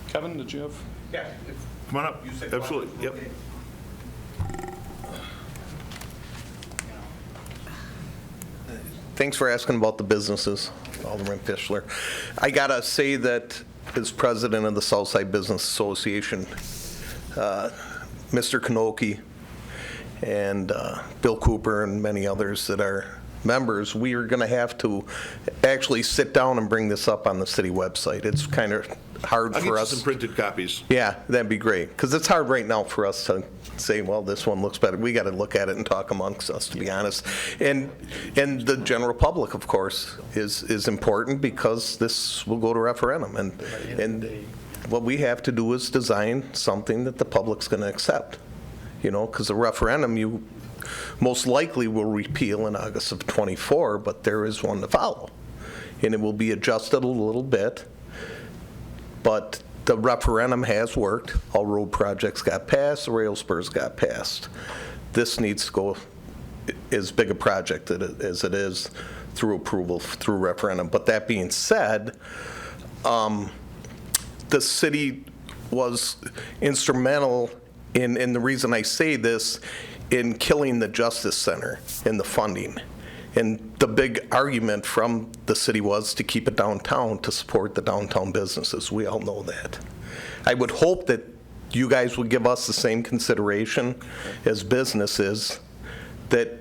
Kevin, did you have? Yeah. Come on up. Absolutely. Yep. Thanks for asking about the businesses, Alderman Fischler. I gotta say that as president of the Southside Business Association, Mr. Kanoki and Bill Cooper and many others that are members, we are gonna have to actually sit down and bring this up on the city website. It's kind of hard I'll for get you us. some printed copies. Yeah, that'd be great, because it's hard right now for us to say, well, this one looks better. We got to look at it and talk amongst us, to be honest. And the general public, of course, is important because this will go to referendum. And what we have to do is design something that the public's going to accept, you know, because the referendum, you most likely will repeal in August of '24, but there is one to follow. And it will be adjusted a little bit, but the referendum has worked. All road projects got passed, the rail spurs got passed. This needs to go as big a project as it is through approval, through referendum. But that being said, the city was instrumental in the reason I say this, in killing the Justice Center in the funding. And the big argument from the city was to keep it downtown, to support the downtown businesses. We all know that. I would hope that you guys would give us the same consideration as businesses that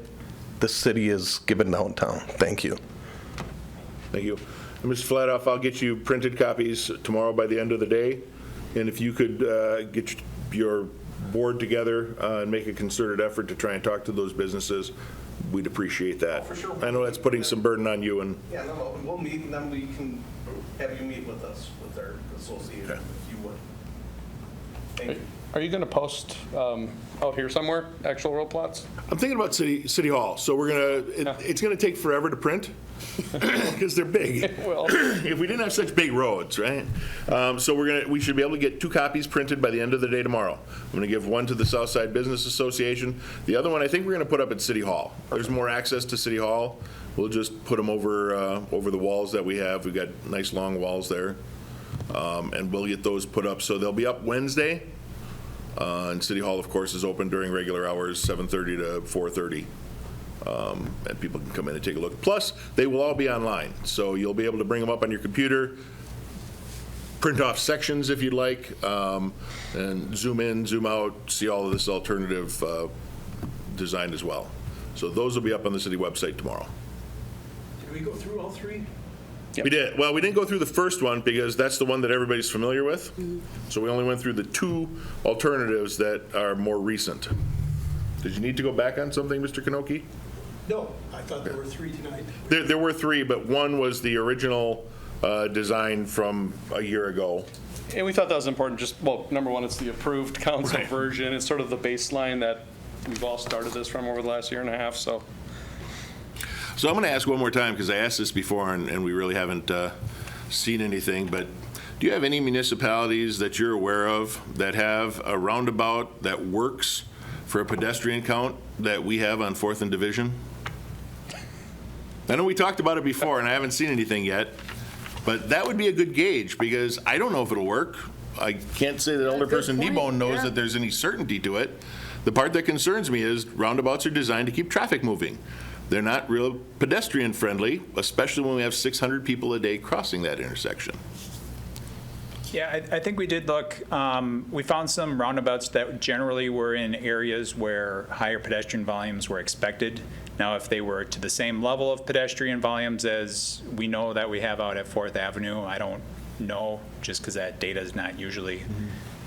the city is giving downtown. Thank you. Thank you. And Mr. Fladoff, I'll get you printed copies tomorrow by the end of the day. And if you could get your board together and make a concerted effort to try and talk to those businesses, we'd appreciate that. Oh, for sure. I know that's putting some burden on you. And Yeah, no, we'll meet and then we can have you meet with us, with our association, if you would. Thank you. Are you going to post out here somewhere, actual road plots? I'm thinking about City Hall. So it's gonna take forever to print because they're big. Well, If we didn't have such big roads, right? So we should be able to get 2 copies printed by the end of the day tomorrow. I'm going to give one to the Southside Business Association. The other one I think we're going to put up at City Hall. There's more access to City Hall. We'll just put them over the walls that we have. We've got nice long walls there. And we'll get those put up. So they'll be up Wednesday. And City Hall, of course, is open during regular hours, 7:30 to 4:30. And people can come in and take a look. Plus, they will all be online, so you'll be able to bring them up on your computer, print off sections if you'd like, and zoom in, zoom out, see all of this alternative design as well. So those will be up on the city website tomorrow. Did we go through all 3? We did. Well, we didn't go through the first one because that's the one that everybody's familiar with. So we only went through the 2 alternatives that are more recent. Did you need to go back on something, Mr. Kanoki? No, I thought there were 3 tonight. There were 3, but one was the original design from a year ago. and we thought that was important. Just, well, number one, it's the approved council version. It's sort of the baseline that we've all started this from over the last year and a half, so. So I'm going to ask one more time, because I asked this before and we really haven't seen anything, but do you have any municipalities that you're aware of that have a roundabout that works for a pedestrian count that we have on 4th and Division? I know we talked about it before and I haven't seen anything yet, but that would be a good gauge, because I don't know if it'll work. I can't say that Alderperson Kneebone knows that there's any certainty to it. The part that concerns me is roundabouts are designed to keep traffic moving. They're not real pedestrian friendly, especially when we have 600 people a day crossing that intersection. Yeah, I think we did look, we found some roundabouts that generally were in areas where higher pedestrian volumes were expected. Now, if they were to the same level of pedestrian volumes as we know that we have out at 4th Avenue, I don't know, just because that data is not usually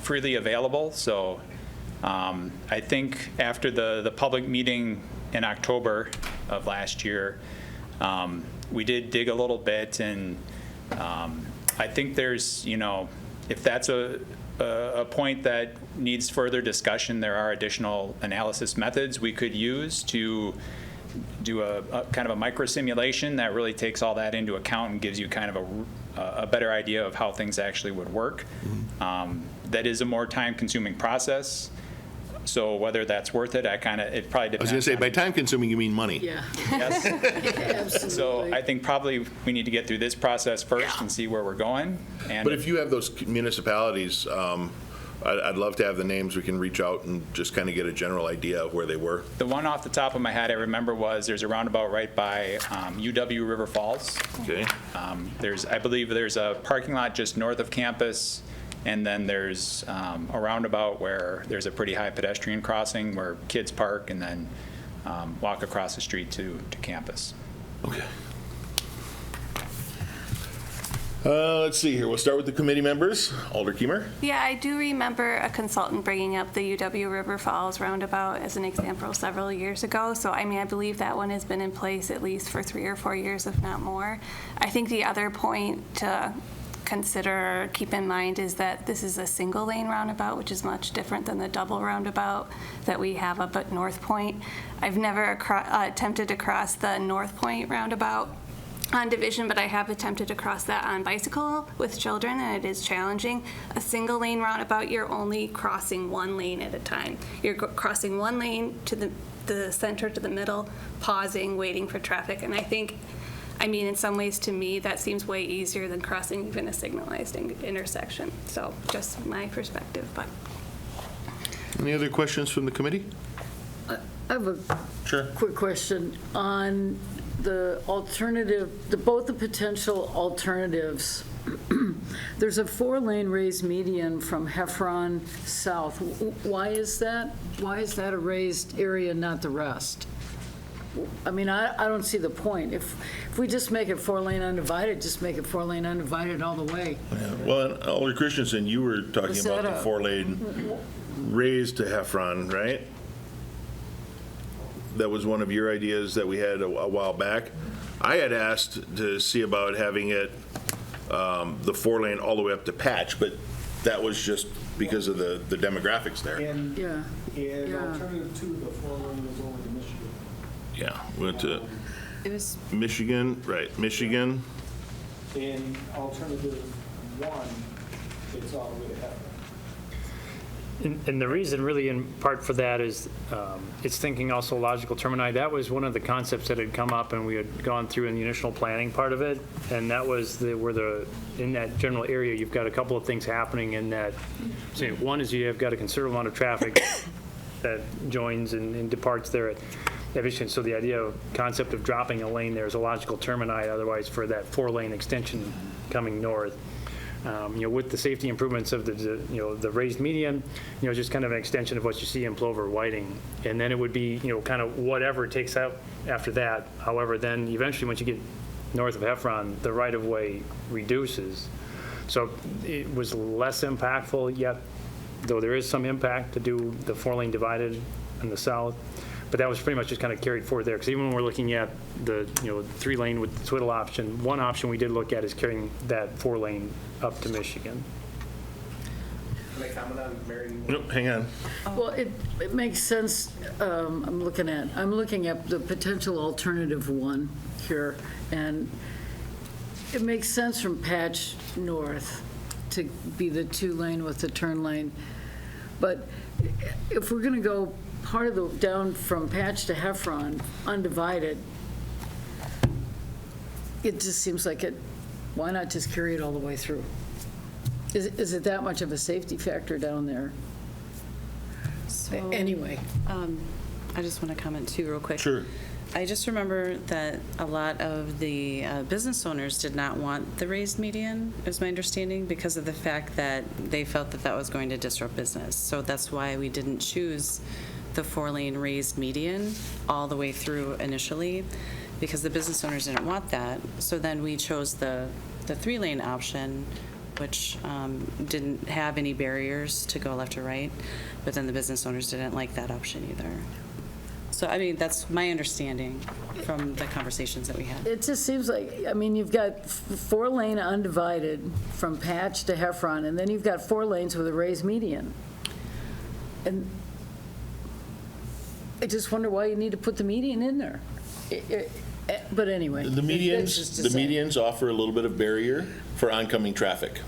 freely available. So I think after the public meeting in October of last year, we did dig a little bit, and I think there's, you know, if that's a point that needs further discussion, there are additional analysis methods we could use to do a kind of a micro simulation that really takes all that into account and gives you kind of a better idea of how things actually would work. That is a more time-consuming process. So whether that's worth it, it probably depends. I was going to say, by time consuming, you mean money. Yeah. Yes. Absolutely. So I think probably we need to get through this process first and see where we're going. And But if you have those municipalities, I'd love to have the names. We can reach out and just kind of get a general idea of where they were. the one off the top of my head I remember was there's a roundabout right by UW River Falls. Okay. I believe there's a parking lot just north of campus, and then there's a roundabout where there's a pretty high pedestrian crossing where kids park and then walk across the street to campus. Okay. Let's see here. We'll start with the committee members. Alder Kiemer. Yeah, I do remember a consultant bringing up the UW River Falls roundabout as an example several years ago. So, I mean, I believe that one has been in place at least for 3 or 4 years, if not more. I think the other point to consider or keep in mind is that this is a single lane roundabout, which is much different than the double roundabout that we have up at North Point. I've never attempted to cross the North Point roundabout on Division, but I have attempted to cross that on bicycle with children, and it is challenging. A single lane roundabout, you're only crossing one lane at a time. You're crossing one lane to the center, to the middle, pausing, waiting for traffic, and I mean, in some ways, to me, that seems way easier than crossing even a signalized intersection. So, just my perspective, but. Any other questions from the committee? I have a quick question on the alternative, both the potential alternatives. There's a 4-lane raised median from Heffron south. Why is that? Why is that a raised area, not the rest? I mean, I don't see the point. If we just make it 4-lane undivided, just make it 4-lane undivided all the way. Yeah. Well, Alder Christensen, you were talking about the 4-lane raised to Heffron, right? That was one of your ideas that we had a while back. I had asked to see about having it the 4-lane all the way up to Patch, but that was just because of the demographics there. And alternative 2, the 4-lane was over to Michigan. Yeah, went to It was Michigan, right, Michigan. In alternative 1, it's all the way to Heffron. And the reason really in part for that is it's thinking also logical termini. That was one of the concepts that had come up and we had gone through in the initial planning part of it. And that was in that general area, you've got a couple of things happening in that. So one is you have got a considerable amount of traffic that joins and departs there at Michigan. So the concept of dropping a lane there is a logical termini otherwise for that 4-lane extension coming north. With the safety improvements of the raised median, just kind of an extension of what you see in Plover Whiting. And then it would be, kind of whatever takes out after that. However, then eventually once you get north of Heffron, the right-of-way reduces. So it was less impactful yet, though there is some impact to do the 4-lane divided in the south. But that was pretty much just kind of carried forward there. Because even when we're looking at the 3-lane with the twiddle option, one option we did look at is carrying that 4-lane up to Michigan. Can I comment on Mary? Nope, hang on. Well, it makes sense. I'm looking at the potential alternative 1 here, and it makes sense from Patch north to be the 2-lane with the turn lane. But if we're going to go part of the down from Patch to Heffron undivided, it just seems like why not just carry it all the way through? Is it that much of a safety factor down there? So, anyway. I just want to comment too real quick. Sure. I just remember that a lot of the business owners did not want the raised median, is my understanding, because of the fact that they felt that was going to disrupt business. So that's why we didn't choose the 4-lane raised median all the way through initially, because the business owners didn't want that. So then we chose the 3-lane option, which didn't have any barriers to go left or right, but then the business owners didn't like that option either. So, I mean, that's my understanding from the conversations that we had. It just seems like, I mean, you've got 4-lane undivided from Patch to Heffron, and then you've got 4 lanes with a raised median. And I just wonder why you need to put the median in there. But anyway. The that's medians, just to the say. medians offer a little bit of barrier for oncoming traffic.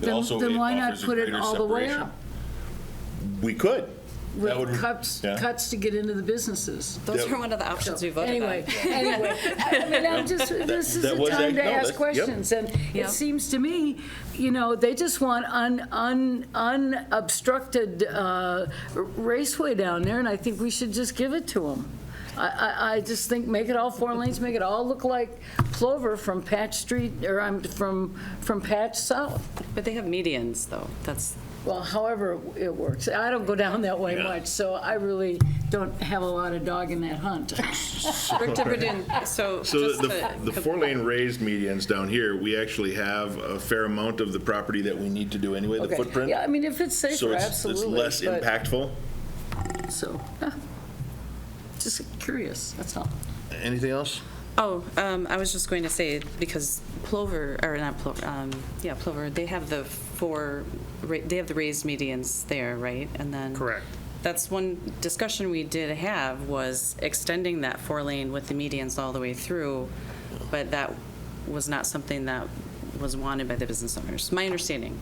It also Then why not offers a put it greater all the way separation. up? We could. That would- With cuts yeah. to get into the businesses. Those are one of the options we voted Anyway, on. anyway, I mean, I'm just, this is that the was time to no, ask yep. questions, and Yep. it seems to me, they just want unobstructed raceway down there, and I think we should just give it to them. I just think make it all 4 lanes, make it all look like Plover from Patch Street, or from Patch South. But they have medians, though. That's, Well, however it works. I don't go down that way Yeah. much, so I really don't have a lot of dog in that hunt. Rick Tiverton, so So just the 4-lane raised medians down here, we actually have a fair amount of the property that we need to do anyway, the Okay. footprint. Yeah, I mean, if it's So safer, it's absolutely. less but- impactful. So, just curious, that's all. Anything else? Oh, I was just going to say, because Plover, or not Plover, Plover, they have the they have the raised medians there, right? And then. Correct. That's one discussion we did have, was extending that 4-lane with the medians all the way through, but that was not something that was wanted by the business owners, my understanding.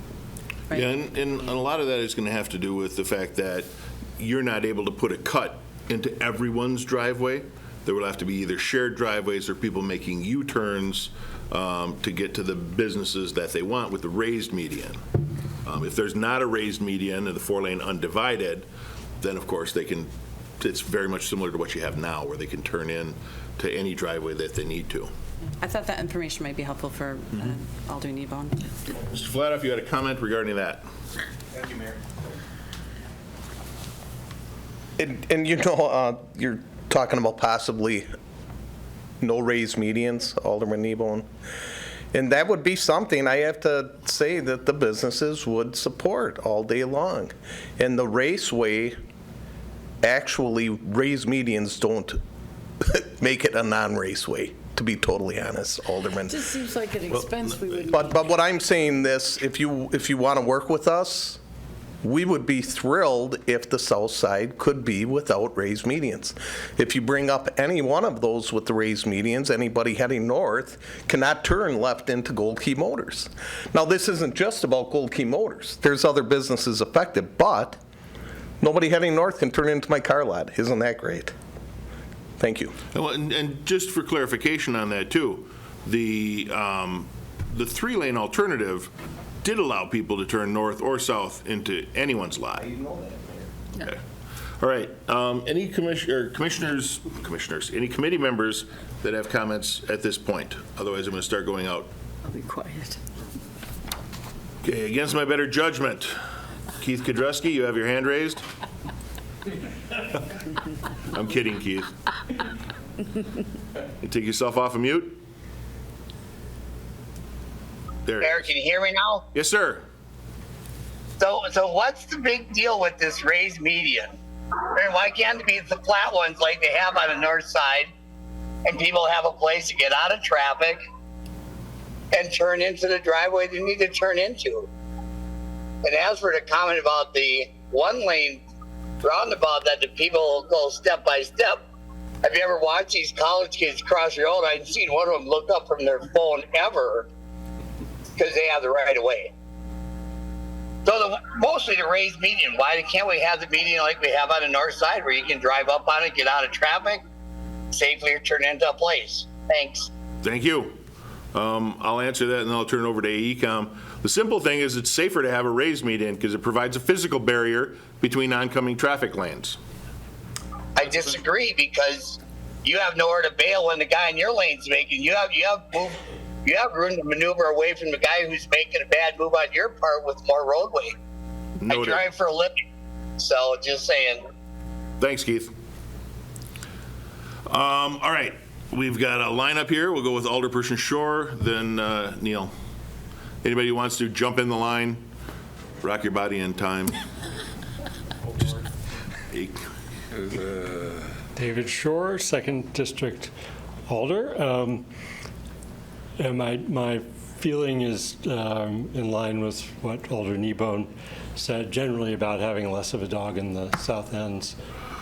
Right? Yeah, and a lot of that is going to have to do with the fact that you're not able to put a cut into everyone's driveway. There will have to be either shared driveways or people making U-turns to get to the businesses that they want with the raised median. If there's not a raised median and the 4-lane undivided, then of course it's very much similar to what you have now, where they can turn in to any driveway that they need to. I thought that information might be helpful for Alder Kneebone. Mr. Flatoff, you had a comment regarding that? Thank you, Mayor. And you're talking about possibly no raised medians, Alderman Kneebone. And that would be something I have to say that the businesses would support all day long. And the raceway, actually, raised medians don't make it a non-raceway, to be totally honest, Alderman. It just seems like an expense we would. But what I'm saying this, if you want to work with us, we would be thrilled if the south side could be without raised medians. If you bring up any one of those with the raised medians, anybody heading north cannot turn left into Gold Key Motors. Now, this isn't just about Gold Key Motors. There's other businesses affected, but nobody heading north can turn into my car lot. Isn't that great? Thank you. And just for clarification on that too, the 3-lane alternative did allow people to turn north or south into anyone's lot. You know that, Mayor. Okay. All right. Any commissioners, any committee members that have comments at this point? Otherwise, I'm going to start going out. I'll be quiet. Okay, against my better judgment, Keith Kudrowski, you have your hand raised? I'm kidding, Keith. You take yourself off of mute? There. Mayor, can you hear me now? Yes, sir. So what's the big deal with this raised median? And why can't it be the flat ones like they have on the north side, and people have a place to get out of traffic and turn into the driveway they need to turn into? And as for the comment about the 1-lane roundabout that the people go step by step, have you ever watched these college kids cross the road? I haven't seen one of them look up from their phone ever, because they have the right of way. So mostly the raised median. Why can't we have the median like we have on the north side, where you can drive up on it, get out of traffic, safely turn into a place? Thanks. Thank you. I'll answer that, and then I'll turn it over to AECom. The simple thing is it's safer to have a raised median because it provides a physical barrier between oncoming traffic lanes. I disagree, because you have nowhere to bail when the guy in your lane's making. You have room to maneuver away from the guy who's making a bad move on your part with more roadway. Noted. I drive for a living, so just saying. Thanks, Keith. All right, we've got a lineup here. We'll go with Alderperson Shore, then Neil. Anybody who wants to jump in the line, rock your body in time. David Shore, 2nd District Alder. And my feeling is in line with what Alder Kneebone said generally about having less of a dog in the south ends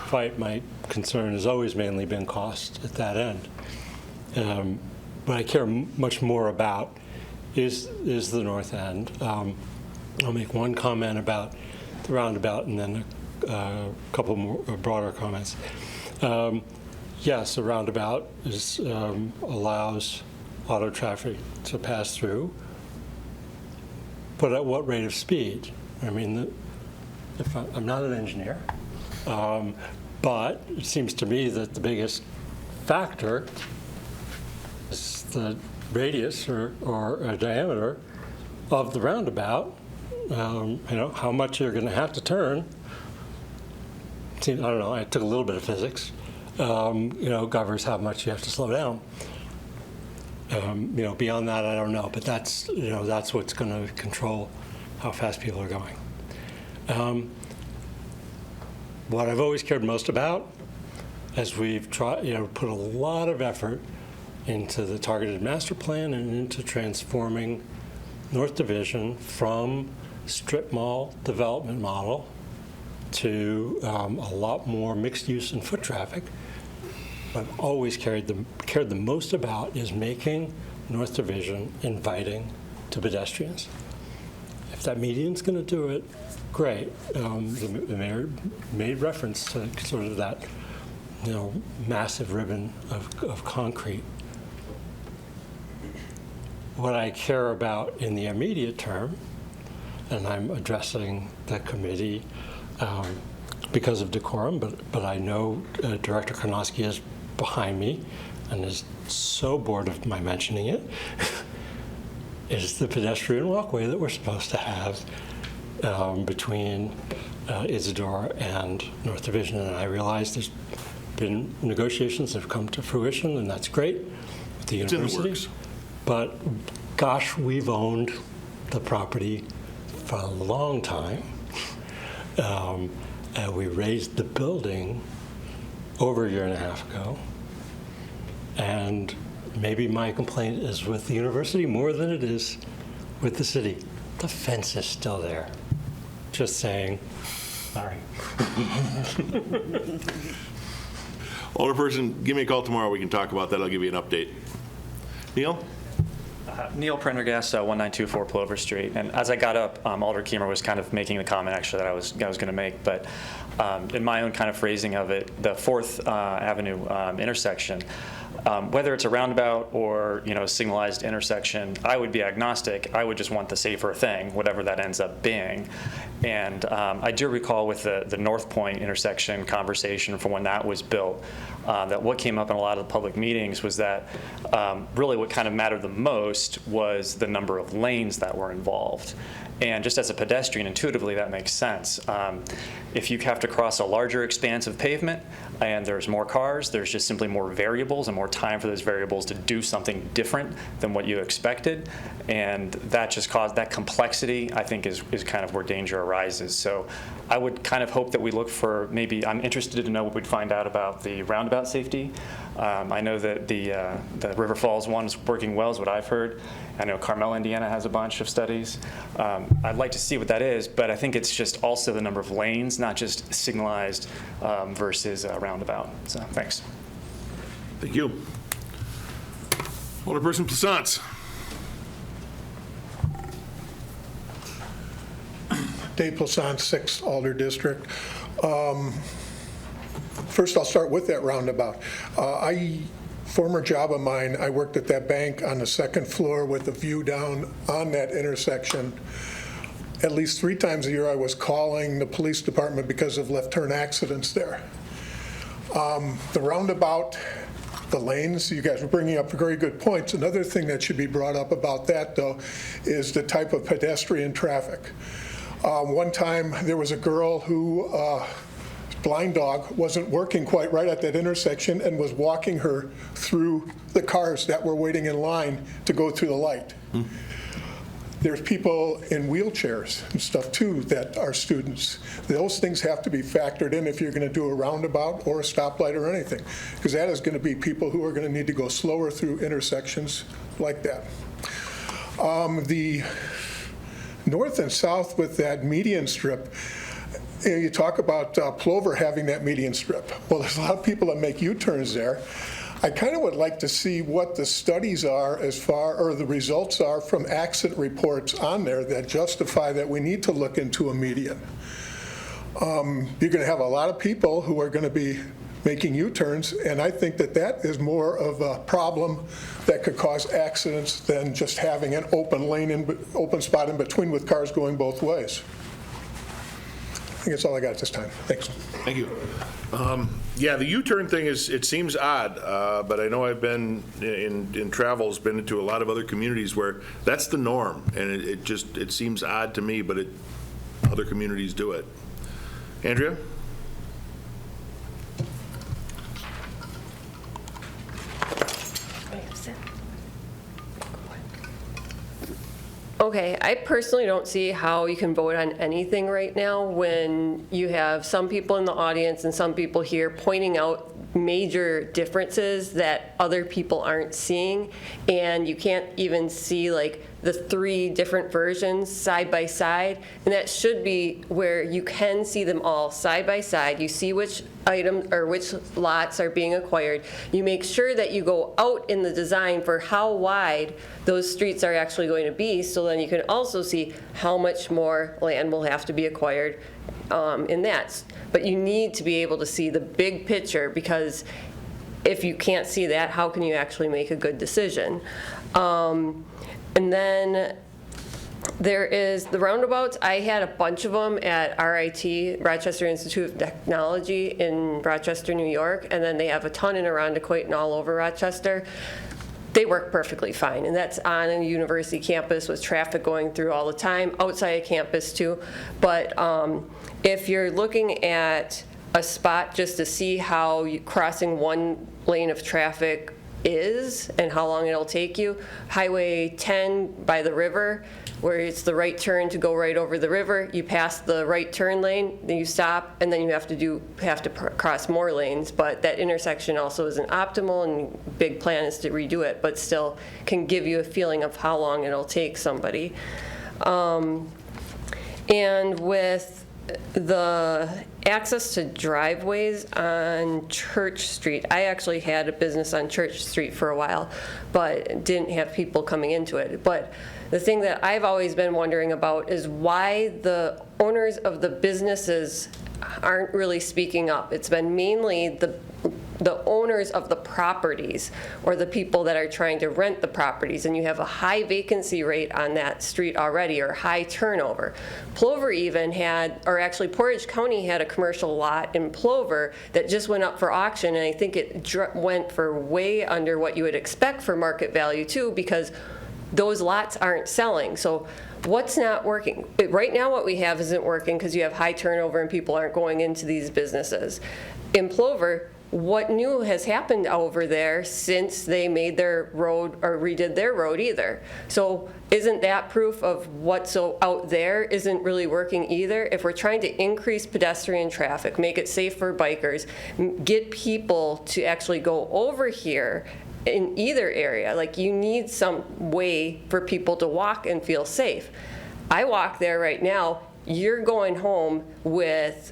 despite my concern, has always mainly been cost at that end. What I care much more about is the north end. I'll make one comment about the roundabout and then a couple more broader comments. Yes, the roundabout allows auto traffic to pass through, but at what rate of speed? I mean, I'm not an engineer, but it seems to me that the biggest factor is the radius or diameter of the roundabout. How much you're going to have to turn. I don't know. I took a little bit of physics. Governs how much you have to slow down. Beyond that, I don't know. But that's what's going to control how fast people are going. What I've always cared most about, as we've tried, put a lot of effort into the targeted master plan and into transforming North Division from strip mall development model to a lot more mixed use and foot traffic. What I've always cared the most about is making North Division inviting to pedestrians. If that median's going to do it, great. The mayor made reference to sort of that, massive ribbon of concrete. What I care about in the immediate term, and I'm addressing the committee because of decorum, but I know Director Karnowski is behind me and is so bored of my mentioning it, is the pedestrian walkway that we're supposed to have between Isidore and North Division. And I realize there's been negotiations that have come to fruition, and that's great with the university. It's in the works. But gosh, we've owned the property for a long time. And we raised the building over a year and a half ago. And maybe my complaint is with the university more than it is with the city. The fence is still there. Just saying. Sorry. Alderperson, give me a call tomorrow. We can talk about that. I'll give you an update. Neil? Neil Prendergast, 1924 Plover Street. And as I got up, Alder Keemer was kind of making the comment actually that I was going to make. But in my own kind of phrasing of it, the 4th Avenue intersection, whether it's a roundabout or a signalized intersection, I would be agnostic. I would just want the safer thing, whatever that ends up being. And I do recall with the North Point intersection conversation from when that was built, that what came up in a lot of the public meetings was that really what kind of mattered the most was the number of lanes that were involved. And just as a pedestrian, intuitively, that makes sense. If you have to cross a larger expanse of pavement and there's more cars, there's just simply more variables and more time for those variables to do something different than what you expected. And that just caused that complexity, I think, is kind of where danger arises. So I would kind of hope that we look for I'm interested to know what we'd find out about the roundabout safety. I know that the River Falls one is working well, is what I've heard. I know Carmel, Indiana has a bunch of studies. I'd like to see what that is, but I think it's just also the number of lanes, not just signalized versus roundabout. So thanks. Thank you. Alderperson Plaisance. Dave Plaisance, 6th Alder District. First, I'll start with that roundabout. Former job of mine, I worked at that bank on the 2nd floor with a view down on that intersection. At least 3 times a year I was calling the police department because of left turn accidents there. The roundabout, the lanes, you guys were bringing up very good points. Another thing that should be brought up about that, though, is the type of pedestrian traffic. One time there was a girl who blind dog wasn't working quite right at that intersection and was walking her through the cars that were waiting in line to go through the light. There's people in wheelchairs and stuff too that are students. Those things have to be factored in if you're going to do a roundabout or a stoplight or anything, because that is going to be people who are going to need to go slower through intersections like that. The north and south with that median strip, You talk about Plover having that median strip. Well, there's a lot of people that make U-turns there. I kind of would like to see what the studies are or the results are from accident reports on there that justify that we need to look into a median. You're going to have a lot of people who are going to be making U-turns, and I think that that is more of a problem that could cause accidents than just having an open spot in between with cars going both ways. I think that's all I got at this time. Thanks. Thank you. Yeah, the U-turn thing it seems odd, but I know I've been in travels, been into a lot of other communities where that's the norm, and it seems odd to me, but other communities do it. Andrea? Okay, I personally don't see how you can vote on anything right now when you have some people in the audience and some people here pointing out major differences that other people aren't seeing, and you can't even see like the 3 different versions side by side, and that should be where you can see them all side by side. You see which items or which lots are being acquired. You make sure that you go out in the design for how wide those streets are actually going to be, so then you can also see how much more land will have to be acquired in that. But you need to be able to see the big picture, because if you can't see that, how can you actually make a good decision? And then there is the roundabouts. I had a bunch of them at RIT, Rochester Institute of Technology in Rochester, New York, and then they have a ton in Irondequoit and all over Rochester. They work perfectly fine, and that's on a university campus with traffic going through all the time, outside of campus too. But if you're looking at a spot just to see how crossing one lane of traffic is and how long it'll take you, Highway 10 by the river, where it's the right turn to go right over the river, you pass the right turn lane, then you stop, and then you have to cross more lanes. But that intersection also isn't optimal, and big plan is to redo it, but still can give you a feeling of how long it'll take somebody. And with the access to driveways on Church Street, I actually had a business on Church Street for a while, but didn't have people coming into it. But the thing that I've always been wondering about is why the owners of the businesses aren't really speaking up. It's been mainly the owners of the properties or the people that are trying to rent the properties, and you have a high vacancy rate on that street already, or high turnover. Plover even had, or actually Portage County had a commercial lot in Plover that just went up for auction, and I think it went for way under what you would expect for market value too, because those lots aren't selling. So what's not working? Right now what we have isn't working because you have high turnover and people aren't going into these businesses. In Plover, what new has happened over there since they made their road or redid their road either? So isn't that proof of what's out there isn't really working either? If we're trying to increase pedestrian traffic, make it safe for bikers, get people to actually go over here in either area, like you need some way for people to walk and feel safe. I walk there right now, you're going home with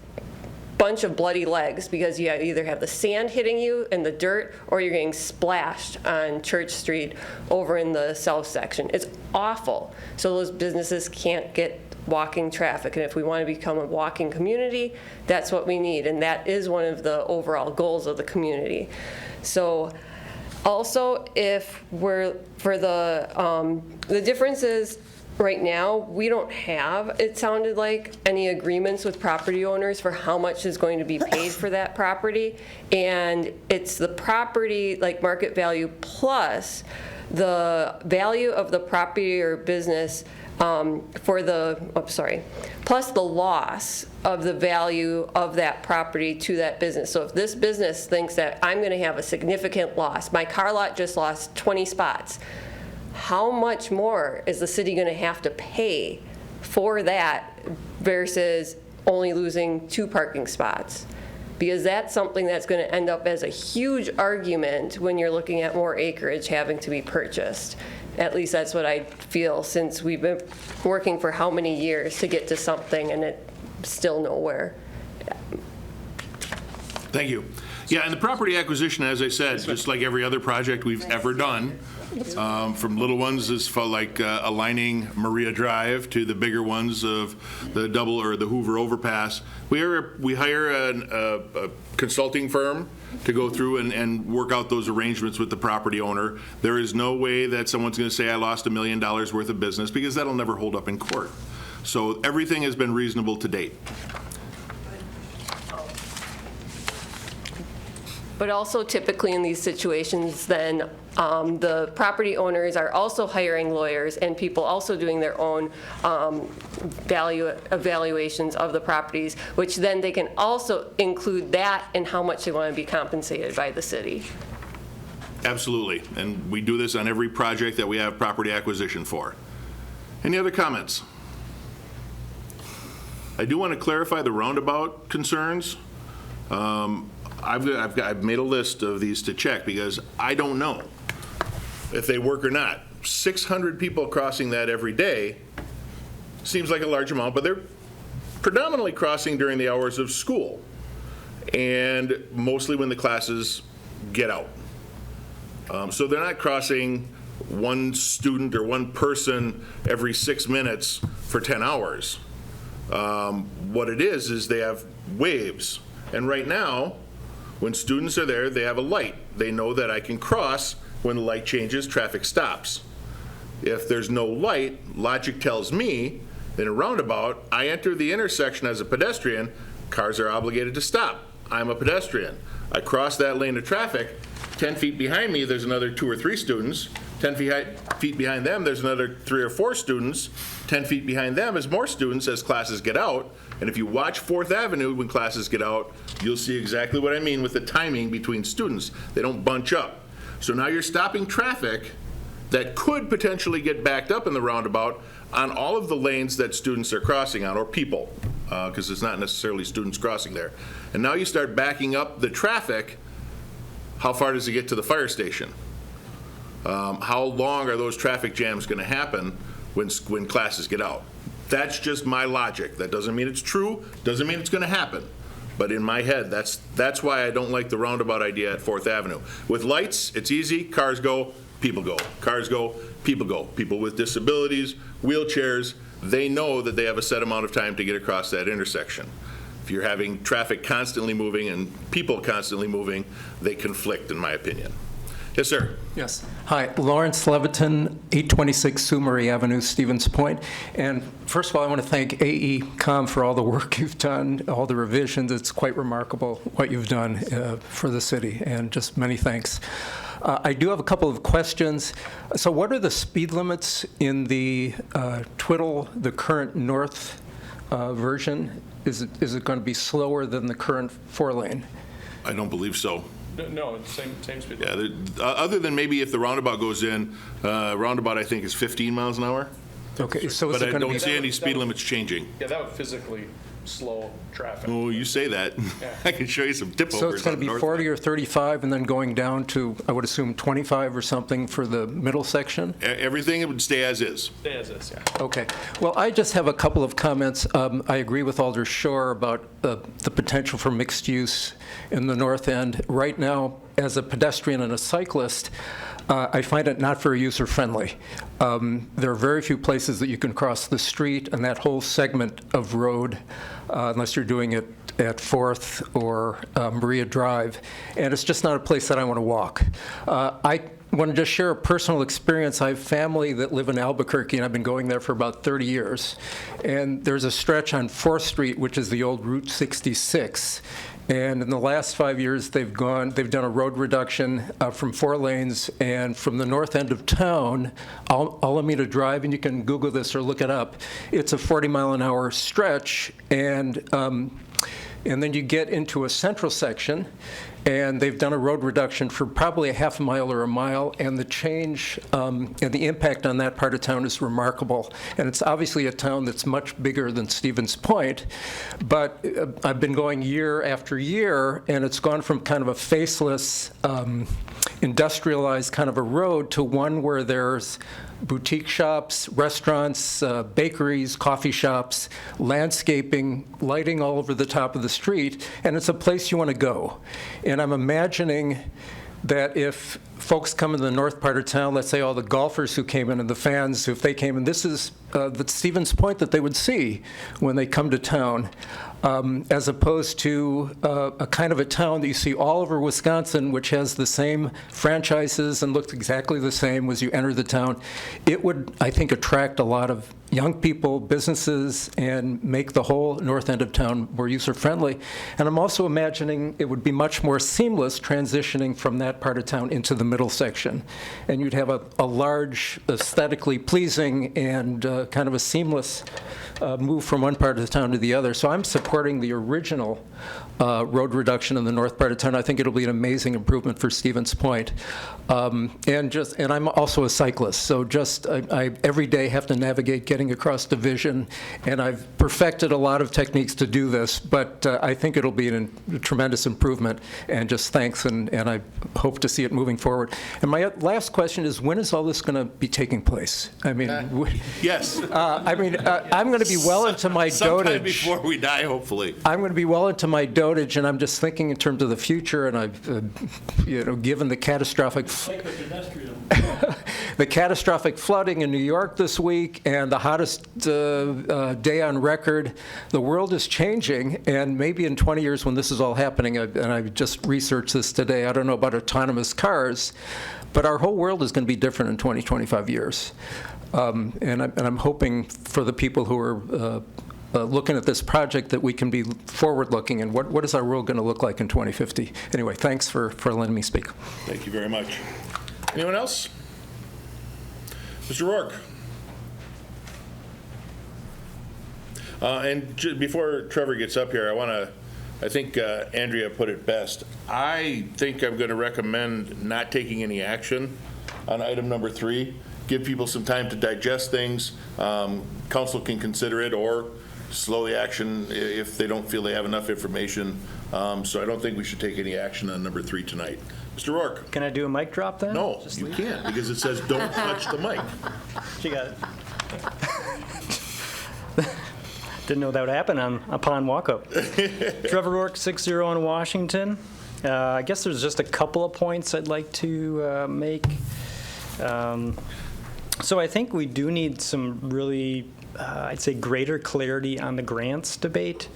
bunch of bloody legs because you either have the sand hitting you and the dirt, or you're getting splashed on Church Street over in the south section. It's awful. So those businesses can't get walking traffic, and if we want to become a walking community, that's what we need, and that is one of the overall goals of the community. So also, if we're for the differences. Right now, we don't have, it sounded like, any agreements with property owners for how much is going to be paid for that property. And it's the property, like market value, plus the value of the property or business plus the loss of the value of that property to that business. So if this business thinks that I'm going to have a significant loss, my car lot just lost 20 spots, how much more is the city going to have to pay for that versus only losing 2 parking spots? Because that's something that's going to end up as a huge argument when you're looking at more acreage having to be purchased. At least that's what I feel, since we've been working for how many years to get to something, and still nowhere. Thank you. Yeah, and the property acquisition, as I said, just like every other project we've ever done, from little ones as far like aligning Maria Drive to the bigger ones of the double or the Hoover overpass, we hire a consulting firm to go through and work out those arrangements with the property owner. There is no way that someone's going to say, I lost $1 million worth of business, because that'll never hold up in court. So everything has been reasonable to date. But also typically in these situations, then the property owners are also hiring lawyers and people also doing their own value evaluations of the properties, which then they can also include that in how much they want to be compensated by the city. Absolutely, and we do this on every project that we have property acquisition for. Any other comments? I do want to clarify the roundabout concerns. I've made a list of these to check because I don't know if they work or not. 600 people crossing that every day seems like a large amount, but they're predominantly crossing during the hours of school and mostly when the classes get out. So they're not crossing one student or one person every 6 minutes for 10 hours. What it is they have waves. And right now, when students are there, they have a light. They know that I can cross. When the light changes, traffic stops. If there's no light, logic tells me in a roundabout, I enter the intersection as a pedestrian, cars are obligated to stop. I'm a pedestrian. I cross that lane of traffic. 10 feet behind me, there's another 2 or 3 students. 10 feet behind them, there's another 3 or 4 students. 10 feet behind them is more students as classes get out. And if you watch 4th Avenue when classes get out, you'll see exactly what I mean with the timing between students. They don't bunch up. So now you're stopping traffic that could potentially get backed up in the roundabout on all of the lanes that students are crossing on, or people, because it's not necessarily students crossing there. And now you start backing up the traffic. How far does it get to the fire station? How long are those traffic jams going to happen when classes get out? That's just my logic. That doesn't mean it's true, doesn't mean it's going to happen. But in my head, that's why I don't like the roundabout idea at 4th Avenue. With lights, it's easy. Cars go, people go. Cars go, people go. People with disabilities, wheelchairs, they know that they have a set amount of time to get across that intersection. If you're having traffic constantly moving and people constantly moving, they conflict, in my opinion. Yes, sir. Yes. Hi, Lawrence Leviton, 826 Sioux Marie Avenue, Stevens Point. And first of all, I want to thank AECom for all the work you've done, all the revisions. It's quite remarkable what you've done for the city, and just many thanks. I do have a couple of questions. So what are the speed limits in the Twiddle, the current north version? Is it going to be slower than the current 4-lane? I don't believe so. No, it's same speed. Yeah, other than maybe if the roundabout goes in, roundabout I think is 15 miles an hour. Okay, so but I don't see any speed limits changing. Yeah, that would physically slow traffic. Oh, you say that. Yeah. I can show you some tip overs. So it's going to be 40 or 35 and then going down to, I would assume, 25 or something for the middle section? Everything would stay as is. Stay as is, yeah. Okay. Well, I just have a couple of comments. I agree with Alder Shore about the potential for mixed use in the north end. Right now, as a pedestrian and a cyclist, I find it not very user-friendly. There are very few places that you can cross the street, and that whole segment of road, unless you're doing it at 4th or Maria Drive, and it's just not a place that I want to walk. I want to just share a personal experience. I have family that live in Albuquerque, and I've been going there for about 30 years. And there's a stretch on 4th Street, which is the old Route 66. And in the last 5 years, they've done a road reduction from 4 lanes, and from the north end of town, Alameda Drive, and you can Google this or look it up, it's a 40-mile-an-hour stretch, and then you get into a central section, and they've done a road reduction for probably a half a mile or a mile, and the change and the impact on that part of town is remarkable. And it's obviously a town that's much bigger than Stevens Point, but I've been going year after year, and it's gone from kind of a faceless industrialized kind of a road to one where there's boutique shops, restaurants, bakeries, coffee shops, landscaping, lighting all over the top of the street, and it's a place you want to go. And I'm imagining that if folks come in the north part of town, let's say all the golfers who came in and the fans, if they came in, this is the Stevens Point that they would see when they come to town, as opposed to a kind of a town that you see all over Wisconsin, which has the same franchises and looks exactly the same as you enter the town. It would, I think, attract a lot of young people, businesses, and make the whole north end of town more user-friendly. And I'm also imagining it would be much more seamless transitioning from that part of town into the middle section. And you'd have a large, aesthetically pleasing, and kind of a seamless move from one part of the town to the other. So I'm supporting the original road reduction in the north part of town. I think it'll be an amazing improvement for Stevens Point. And I'm also a cyclist, so I every day have to navigate getting across Division, and I've perfected a lot of techniques to do this, but I think it'll be a tremendous improvement, and just thanks, and I hope to see it moving forward. And my last question is, when is all this going to be taking place? I mean, yes. I'm going to be well into my Sometime dotage. before we die, hopefully. I'm going to be well into my dotage, and I'm just thinking in terms of the future, and I've, given the catastrophic the catastrophic flooding in New York this week and the hottest day on record, the world is changing, and maybe in 20 years when this is all happening, and I just researched this today, I don't know about autonomous cars, but our whole world is going to be different in 20, 25 years. And I'm hoping for the people who are looking at this project that we can be forward-looking, and what is our world going to look like in 2050? Anyway, thanks for letting me speak. Thank you very much. Anyone else? Mr. Rourke. Before Trevor gets up here, I think Andrea put it best. I think I'm going to recommend not taking any action on item number 3. Give people some time to digest things. Council can consider it or slow action if they don't feel they have enough information. So I don't think we should take any action on number 3 tonight. Mr. Rourke. Can I do a mic drop then? No, you can't, because it says don't touch the mic. She got it. Didn't know that would happen upon walk-up. Trevor Rourke, 6-0 on Washington. I guess there's just a couple of points I'd like to make. So I think we do need some really, I'd say, greater clarity on the grants debate,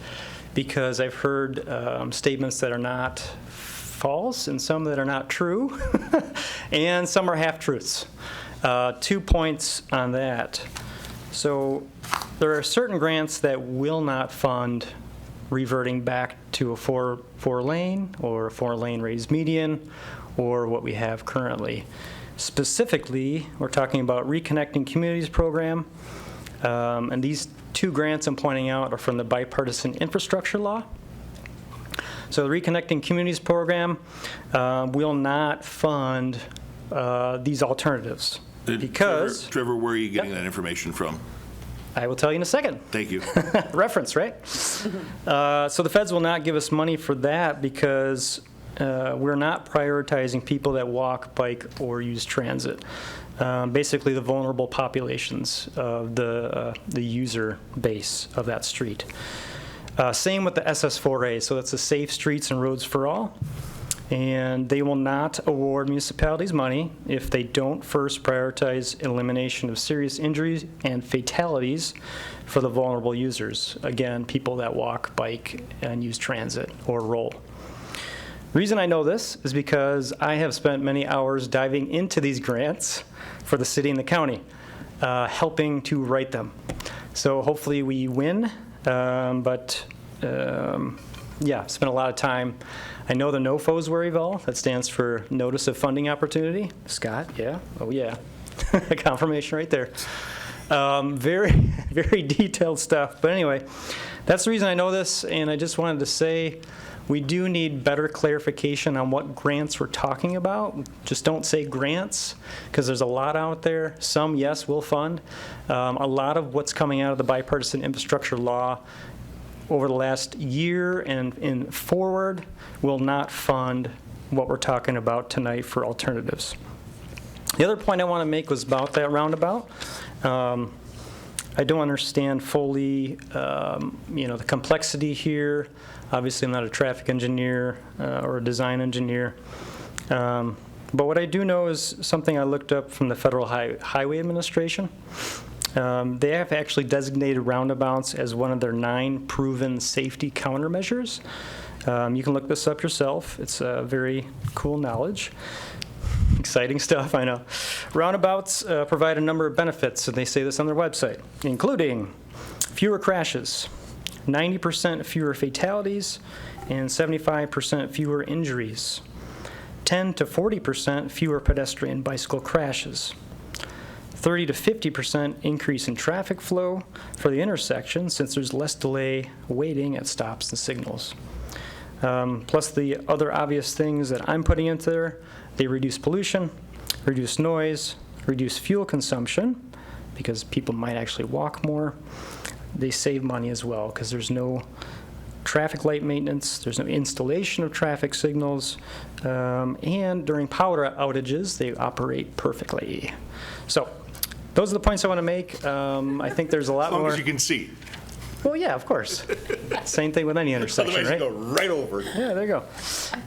because I've heard statements that are not false and some that are not true, and some are half-truths. 2 points on that. So there are certain grants that will not fund reverting back to a four-lane or a 4-lane raised median or what we have currently. Specifically, we're talking about Reconnecting Communities program, and these 2 grants I'm pointing out are from the Bipartisan Infrastructure Law. So the Reconnecting Communities program will not fund these alternatives because... Trevor, where are you getting that information from? I will tell you in a second. Thank you. Reference, right? So the feds will not give us money for that because we're not prioritizing people that walk, bike, or use transit. Basically the vulnerable populations of the user base of that street. Same with the SS4A, so that's the Safe Streets and Roads for All. And they will not award municipalities money if they don't first prioritize elimination of serious injuries and fatalities for the vulnerable users. Again, people that walk, bike, and use transit or roll. The reason I know this is because I have spent many hours diving into these grants for the city and the county, helping to write them. So hopefully we win, yeah, spent a lot of time. I know the NOFOs were eval. That stands for Notice of Funding Opportunity. Scott, yeah? Oh, yeah. Confirmation right there. Very, very detailed stuff. But anyway, that's the reason I know this, and I just wanted to say we do need better clarification on what grants we're talking about. Just don't say grants, because there's a lot out there. Some, yes, will fund. A lot of what's coming out of the Bipartisan Infrastructure Law over the last year and forward will not fund what we're talking about tonight for alternatives. The other point I want to make was about that roundabout. I don't understand fully, the complexity here. Obviously, I'm not a traffic engineer or a design engineer. But what I do know is something I looked up from the Federal Highway Administration. They have actually designated roundabouts as one of their 9 proven safety countermeasures. You can look this up yourself. It's very cool knowledge. Exciting stuff, I know. Roundabouts provide a number of benefits, and they say this on their website, including fewer crashes, 90% fewer fatalities, and 75% fewer injuries, 10 to 40% fewer pedestrian bicycle crashes, 30 to 50% increase in traffic flow for the intersection since there's less delay waiting at stops and signals. Plus the other obvious things that I'm putting into there, they reduce pollution, reduce noise, reduce fuel consumption, because people might actually walk more. They save money as well, because there's no traffic light maintenance, there's no installation of traffic signals, and during power outages, they operate perfectly. So, those are the points I want to make. I think there's a lot more. As long as you can see. Well, yeah, of course. Same thing with any intersection, Otherwise right? you go right over. Yeah, there you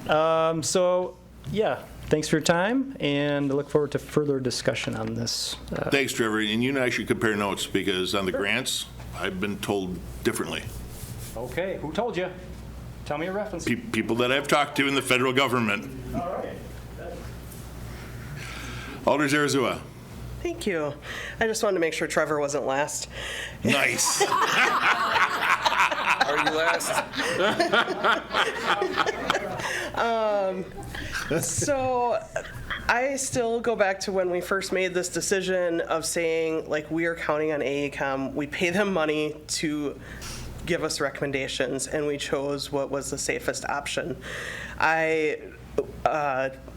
go. Yeah, thanks for your time, and I look forward to further discussion on this. Thanks, Trevor. And you and I should compare notes, because on the grants, I've been told differently. Okay, who told you? Tell me a reference. People that I've talked to in the federal government. All right. Alder Zarazua. Thank you. I just wanted to make sure Trevor wasn't last. Nice. Are you last? So I still go back to when we first made this decision of saying, like, we are counting on AECom. We pay them money to give us recommendations, and we chose what was the safest option. I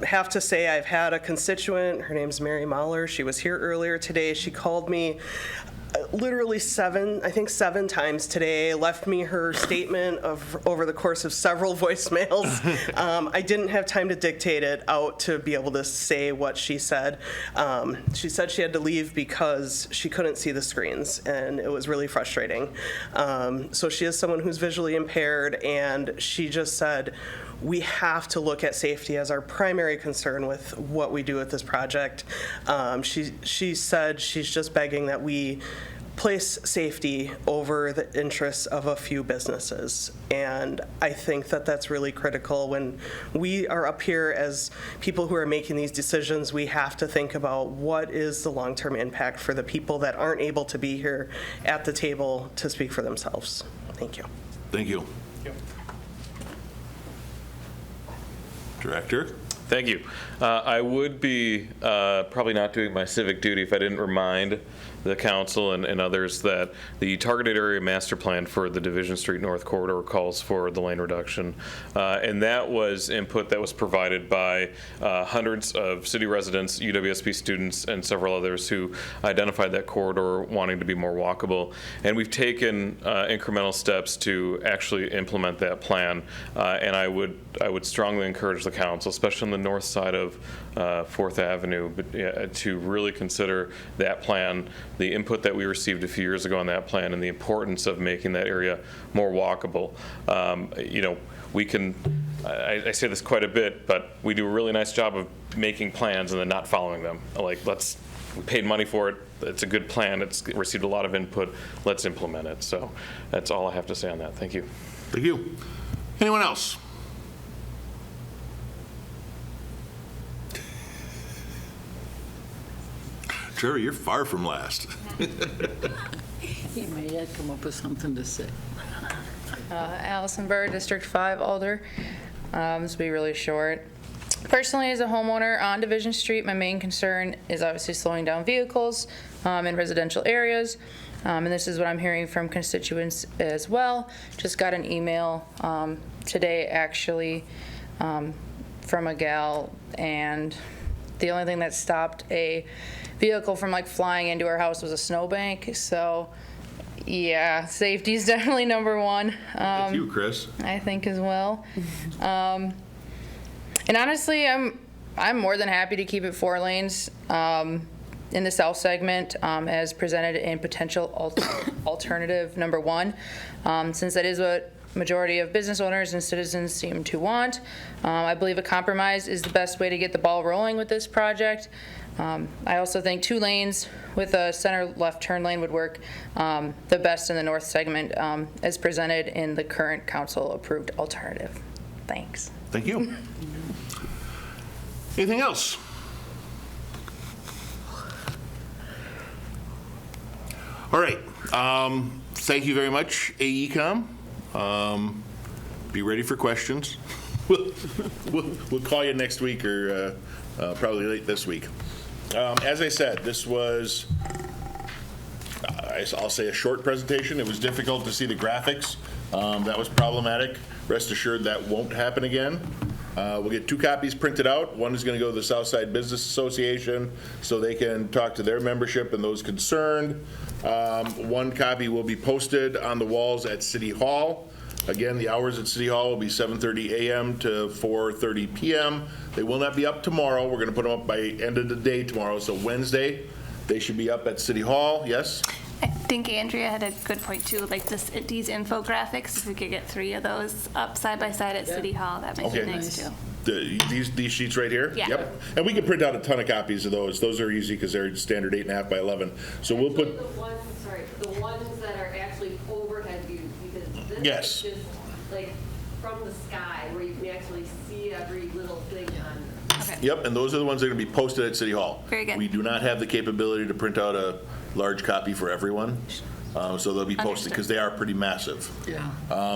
have to say I've had a constituent, her name's Mary Mahler, she was here earlier today, she called me literally 7 times today, left me her statement over the course of several voicemails. I didn't have time to dictate it out to be able to say what she said. She said she had to leave because she couldn't see the screens, and it was really frustrating. So she is someone who's visually impaired, and she just said, we have to look at safety as our primary concern with what we do with this project. She said she's just begging that we place safety over the interests of a few businesses. And I think that that's really critical. When we are up here as people who are making these decisions, we have to think about what is the long-term impact for the people that aren't able to be here at the table to speak for themselves. Thank you. Thank you. Director? Thank you. I would be probably not doing my civic duty if I didn't remind the council and others that the targeted area master plan for the Division Street North Corridor calls for the lane reduction. And that was input that was provided by hundreds of city residents, UWSP students, and several others who identified that corridor wanting to be more walkable. And we've taken incremental steps to actually implement that plan. And I would strongly encourage the council, especially on the north side of 4th Avenue, to really consider that plan, the input that we received a few years ago on that plan, and the importance of making that area more walkable. We can, I say this quite a bit, but we do a really nice job of making plans and then not following them. Like, we paid money for it, it's a good plan, it's received a lot of input, let's implement it. So that's all I have to say on that. Thank you. Thank you. Anyone else? Trevor, you're far from last. He may yet come up with something to say. Allison Burr, District 5 Alder. This will be really short. Personally, as a homeowner on Division Street, my main concern is obviously slowing down vehicles in residential areas. And this is what I'm hearing from constituents as well. Just got an email today, actually, from a gal, and the only thing that stopped a vehicle from flying into our house was a snowbank. So yeah, safety is definitely number one. That's you, Chris. I think as well. And honestly, I'm more than happy to keep it 4 lanes in the south segment as presented in potential alternative number 1, since that is what majority of business owners and citizens seem to want. I believe a compromise is the best way to get the ball rolling with this project. I also think 2 lanes with a center left turn lane would work the best in the north segment as presented in the current council approved alternative. Thanks. Thank you. Anything else? All right. Thank you very much, AECom. Be ready for questions. We'll call you next week or probably late this week. As I said, this was, I'll say, a short presentation. It was difficult to see the graphics. That was problematic. Rest assured that won't happen again. We'll get 2 copies printed out. One is going to go to the Southside Business Association so they can talk to their membership and those concerned. 1 copy will be posted on the walls at City Hall. Again, the hours at City Hall will be 7:30 a.m. to 4:30 p.m. They will not be up tomorrow. We're going to put them up by end of the day tomorrow. So Wednesday, they should be up at City Hall. Yes? I think Andrea had a good point too, like these infographics, if we could get 3 of those up side by side at City Hall, that might be nice too. These sheets right here? Yeah. Yep. And we can print out a ton of copies of those. Those are easy because they're standard 8.5 by 11. So we'll put. The ones that are actually overhead views, because this Yes. is just like from the sky where you can actually see every little thing on. Okay. Yep, and those are the ones that are going to be posted at City Hall. Very good. We do not have the capability to print out a large copy for everyone, so they'll be posted because they are pretty massive. Yeah.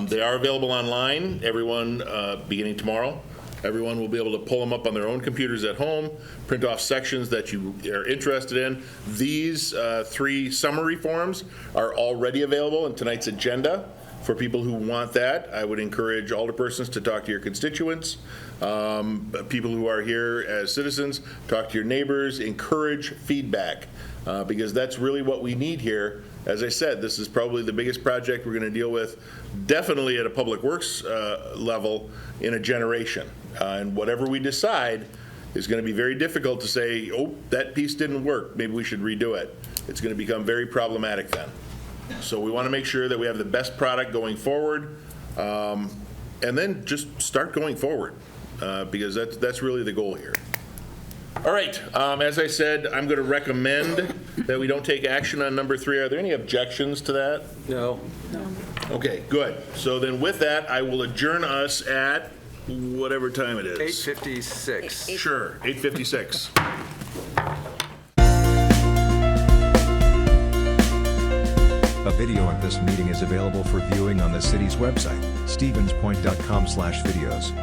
They are available online. Everyone, beginning tomorrow, everyone will be able to pull them up on their own computers at home, print off sections that you are interested in. These 3 summary forms are already available in tonight's agenda. For people who want that, I would encourage alderpersons to talk to your constituents. People who are here as citizens, talk to your neighbors, encourage feedback, because that's really what we need here. As I said, this is probably the biggest project we're going to deal with, definitely at a public works level, in a generation. And whatever we decide is going to be very difficult to say, oh, that piece didn't work, maybe we should redo it. It's going to become very problematic then. So we want to make sure that we have the best product going forward, and then just start going forward, because that's really the goal here. All right, as I said, I'm going to recommend that we don't take action on number 3. Are there any objections to that? No. Okay, good. So then with that, I will adjourn us at whatever time it is. 8:56. Sure, 8:56. A video of this meeting is available for viewing on the city's website, stevenspoint.com/videos.